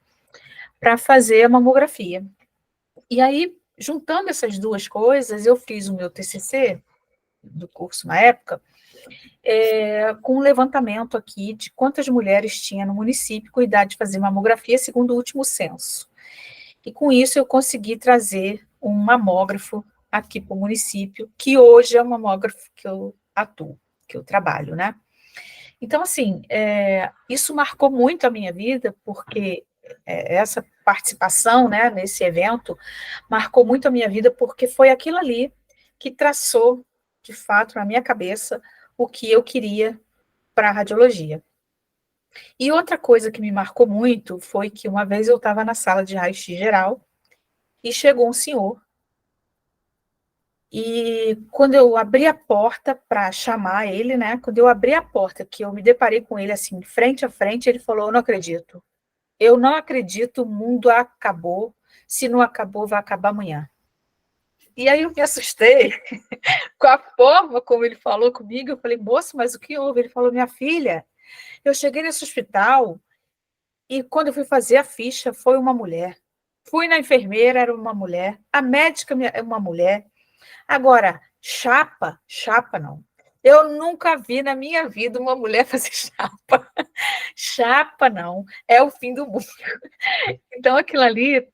para fazer a mamografia. E aí, juntando essas duas coisas, eu fiz o meu TCC do curso na época, com um levantamento aqui de quantas mulheres tinha no município com idade de fazer mamografia, segundo o último censo. E com isso eu consegui trazer um mamógrafo aqui para o município, que hoje é um mamógrafo que eu atuo, que eu trabalho, né? Então, assim, isso marcou muito a minha vida, porque essa participação, né, nesse evento marcou muito a minha vida, porque foi aquilo ali que traçou, de fato, na minha cabeça, o que eu queria para a radiologia. E outra coisa que me marcou muito foi que uma vez eu estava na sala de raio-x geral e chegou um senhor. E quando eu abri a porta para chamar ele, né? Quando eu abri a porta, que eu me deparei com ele assim, frente a frente, ele falou: "Eu não acredito. Eu não acredito, o mundo acabou. Se não acabou, vai acabar amanhã." E aí eu me assustei com a forma como ele falou comigo. Eu falei: "Moço, mas o que houve?" Ele falou: "Minha filha, eu cheguei nesse hospital e quando eu fui fazer a ficha, foi uma mulher. Fui na enfermeira, era uma mulher. A médica é uma mulher. Agora, chapa não. Eu nunca vi na minha vida uma mulher fazer chapa. Chapa, não, é o fim do mundo. Então, aquilo ali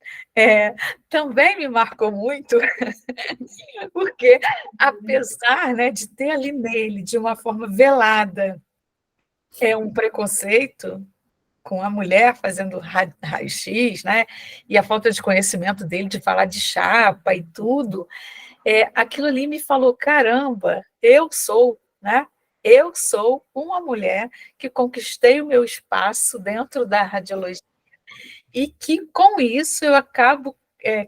também me marcou muito, porque, apesar, né, de ter ali nele, de uma forma velada, um preconceito com a mulher fazendo raio-x, né, e a falta de conhecimento dele de falar de chapa e tudo, aquilo ali me falou, caramba, né? Eu sou uma mulher que conquistei o meu espaço dentro da radiologia e que, com isso, eu acabo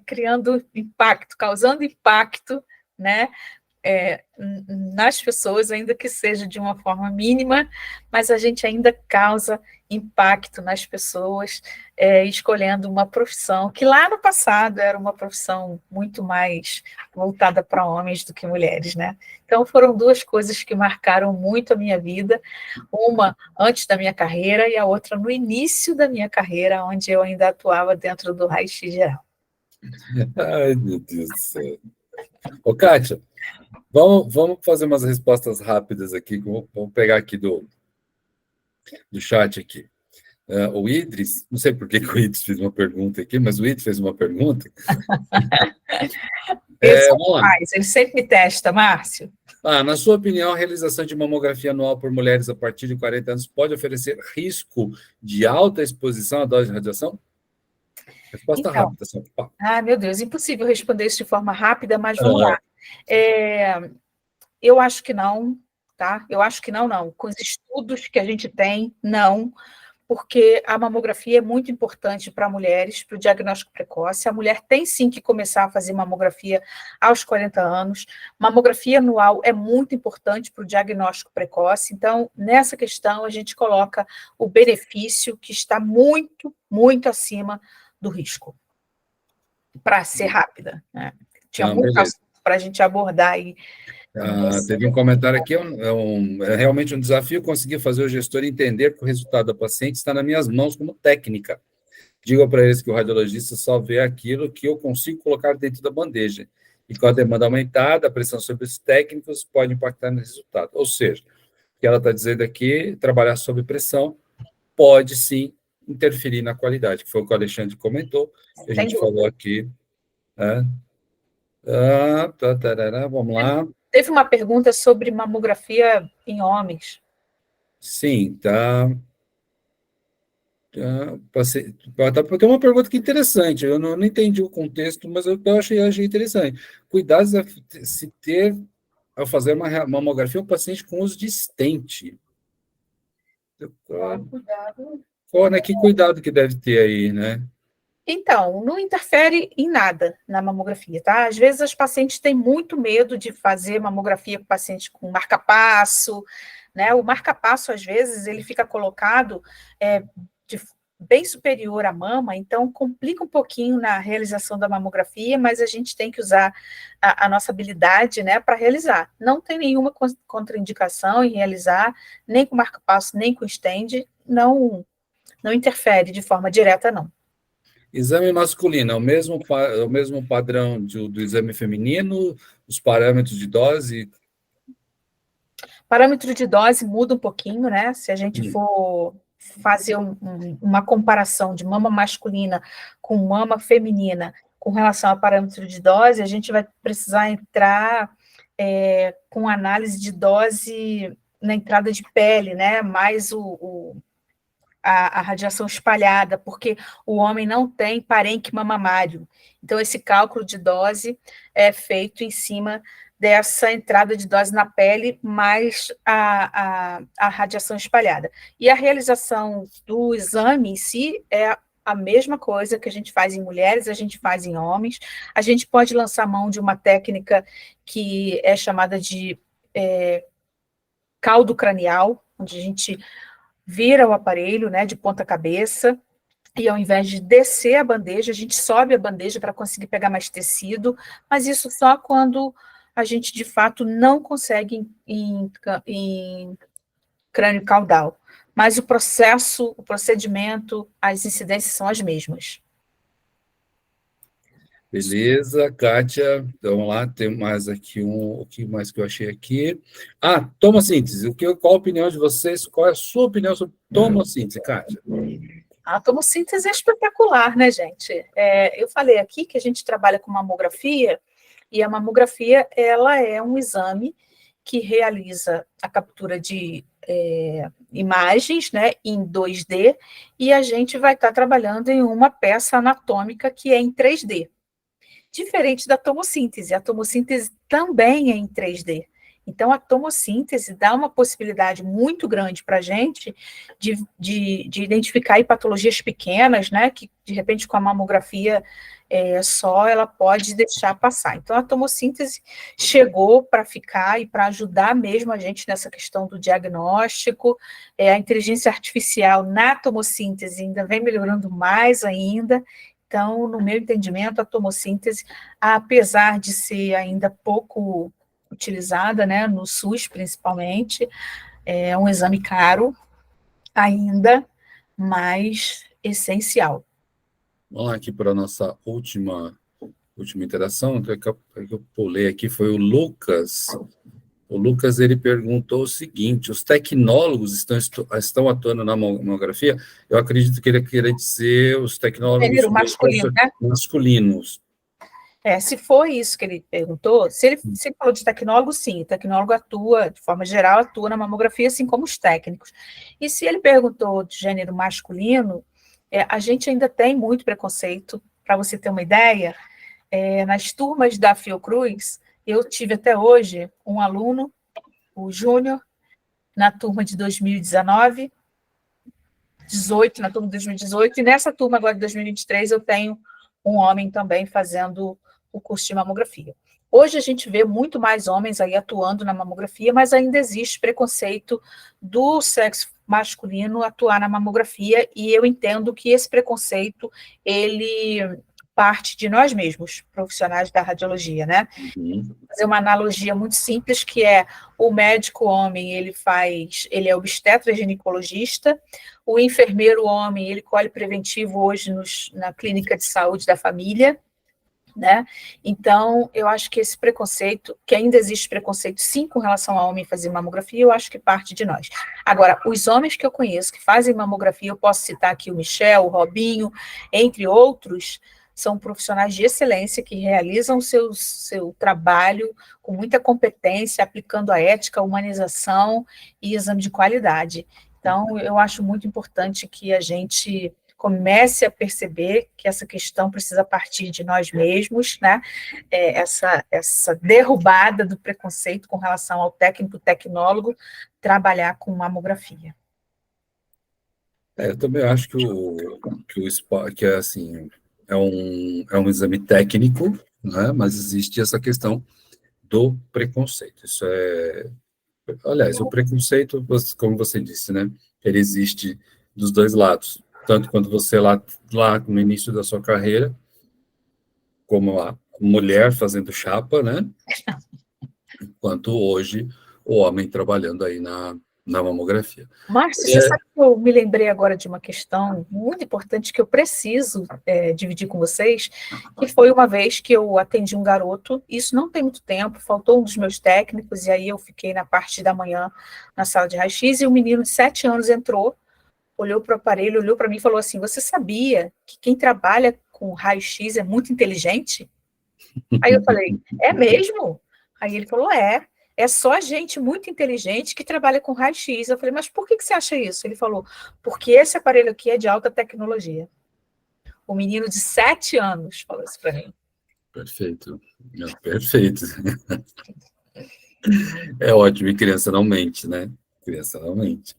criando impacto, causando impacto, né, nas pessoas, ainda que seja de uma forma mínima, mas a gente ainda causa impacto nas pessoas, escolhendo uma profissão que lá no passado era uma profissão muito mais voltada para homens do que mulheres, né? Então foram duas coisas que marcaram muito a minha vida, uma antes da minha carreira e a outra no início da minha carreira, onde eu ainda atuava dentro do raio-x geral. Ai, meu Deus do céu. Ô, Kátia, vamos fazer umas respostas rápidas aqui. Vamos pegar aqui do chat aqui. O Idris, não sei por que o Idris fez uma pergunta aqui, mas o Idris fez uma pergunta. Vamos lá. Ele sempre me testa, Márcio. Na sua opinião, a realização de mamografia anual por mulheres a partir de 40 anos pode oferecer risco de alta exposição à dose de radiação? Resposta rápida. Assim. Meu Deus, impossível responder isso de forma rápida, mas vamos lá. Eu acho que não, tá? Eu acho que não. Com os estudos que a gente tem, não, porque a mamografia é muito importante para mulheres, para o diagnóstico precoce. A mulher tem sim que começar a fazer mamografia aos 40 anos. Mamografia anual é muito importante para o diagnóstico precoce. Então, nessa questão, a gente coloca o benefício que está muito, muito acima do risco, para ser rápida, né? Tinha muito assunto para a gente abordar aí. Teve um comentário aqui, é realmente um desafio conseguir fazer o gestor entender que o resultado da paciente está nas minhas mãos como técnica. Diga para eles que o radiologista só vê aquilo que eu consigo colocar dentro da bandeja. E com a demanda aumentada, a pressão sobre os técnicos pode impactar no resultado. Ou seja, o que ela está dizendo aqui, trabalhar sob pressão pode sim interferir na qualidade, que foi o que o Alexandre comentou, que a gente falou aqui. Vamos lá. Teve uma pergunta sobre mamografia em homens. Sim, tá. Tem uma pergunta que é interessante. Eu não entendi o contexto, mas eu achei interessante. Cuidados a se ter ao fazer uma mamografia um paciente com uso de stent. Que cuidado que deve ter aí, né? Então, não interfere em nada na mamografia, tá? Às vezes as pacientes têm muito medo de fazer mamografia com paciente com marca-passo, né? O marca-passo, às vezes, ele fica colocado bem superior à mama, então complica um pouquinho na realização da mamografia, mas a gente tem que usar a nossa habilidade, né, para realizar. Não tem nenhuma contraindicação em realizar, nem com marca-passo, nem com stent, não interfere de forma direta, não. Exame masculino, é o mesmo padrão do exame feminino, os parâmetros de dose? Parâmetro de dose muda um pouquinho, né? Se a gente for fazer uma comparação de mama masculina com mama feminina com relação a parâmetro de dose, a gente vai precisar entrar com análise de dose na entrada de pele, né? Mais a radiação espalhada, porque o homem não tem parênquima mamário. Então, esse cálculo de dose é feito em cima dessa entrada de dose na pele, mais a radiação espalhada. E a realização do exame em si é a mesma coisa que a gente faz em mulheres, a gente faz em homens. A gente pode lançar mão de uma técnica que é chamada de caldo cranial, onde a gente vira o aparelho, né, de ponta cabeça, e ao invés de descer a bandeja, a gente sobe a bandeja para conseguir pegar mais tecido, mas isso só quando a gente, de fato, não consegue em crânio caudal. Mas o procedimento, as incidências são as mesmas. Beleza, Kátia. Então, vamos lá, tem mais aqui o que mais que eu achei aqui? Tomossíntese. Qual a opinião de vocês? Qual é a sua opinião sobre tomossíntese, Kátia? A tomossíntese é espetacular, né, gente? Eu falei aqui que a gente trabalha com mamografia, e a mamografia ela é um exame que realiza a captura de imagens, né, em 2D, e a gente vai estar trabalhando em uma peça anatômica que é em 3D. Diferente da tomossíntese. A tomossíntese também é em 3D. Então, a tomossíntese dá uma possibilidade muito grande para a gente de identificar aí patologias pequenas, né, que, de repente, com a mamografia só, ela pode deixar passar. Então, a tomossíntese chegou para ficar e para ajudar mesmo a gente nessa questão do diagnóstico. A inteligência artificial na tomossíntese ainda vem melhorando mais ainda. Então, no meu entendimento, a tomossíntese, apesar de ser ainda pouco utilizada, né, no SUS principalmente, é um exame caro ainda, mas essencial. Vamos lá aqui para a nossa última interação, que eu pulei aqui, foi o Lucas. O Lucas, ele perguntou o seguinte: os tecnólogos estão atuando na mamografia? Eu acredito que ele queira dizer os tecnólogos masculinos. Se foi isso que ele perguntou, se ele falou de tecnólogo, sim, o tecnólogo atua, de forma geral, atua na mamografia, assim como os técnicos. E se ele perguntou de gênero masculino, a gente ainda tem muito preconceito. Para você ter uma ideia, nas turmas da Fiocruz, eu tive até hoje um aluno, o Júnior, na turma de 2019, na turma de 2018, e nessa turma agora de 2023 eu tenho um homem também fazendo o curso de mamografia. Hoje a gente vê muito mais homens aí atuando na mamografia, mas ainda existe preconceito do sexo masculino atuar na mamografia, e eu entendo que esse preconceito, ele parte de nós mesmos, profissionais da radiologia, né? Uhum. Fazer uma analogia muito simples, que é o médico homem, ele é obstetra e ginecologista, o enfermeiro homem, ele colhe preventivo hoje na clínica de saúde da família, né? Então, eu acho que esse preconceito, que ainda existe preconceito sim com relação ao homem fazer mamografia, eu acho que parte de nós. Agora, os homens que eu conheço que fazem mamografia, eu posso citar aqui o Michel, o Robinho, entre outros, são profissionais de excelência que realizam seu trabalho com muita competência, aplicando a ética, a humanização e exame de qualidade. Então, eu acho muito importante que a gente comece a perceber que essa questão precisa partir de nós mesmos, né? Essa derrubada do preconceito com relação ao tecnólogo, trabalhar com mamografia. Eu também acho que é assim, é um exame técnico, né? Mas existe essa questão do preconceito. Isso aliás, o preconceito, como você disse, né? Ele existe dos dois lados. Tanto quando você lá no início da sua carreira, como a mulher fazendo chapa, né? Quanto hoje o homem trabalhando aí na mamografia. Márcio, você sabe que eu me lembrei agora de uma questão muito importante que eu preciso dividir com vocês, que foi uma vez que eu atendi um garoto, isso não tem muito tempo, faltou um dos meus técnicos, e aí eu fiquei na parte da manhã na sala de raio-x, e um menino de 7 anos entrou, olhou para o aparelho, olhou para mim e falou assim: você sabia que quem trabalha com raio-x é muito inteligente? Aí eu falei: é mesmo? Aí ele falou: é só gente muito inteligente que trabalha com raio-x. Eu falei: mas por que você acha isso? Ele falou: porque esse aparelho aqui é de alta tecnologia. O menino de 7 anos falou isso para mim. Perfeito. Perfeito. É ótimo, e criança não mente, né? Criança não mente.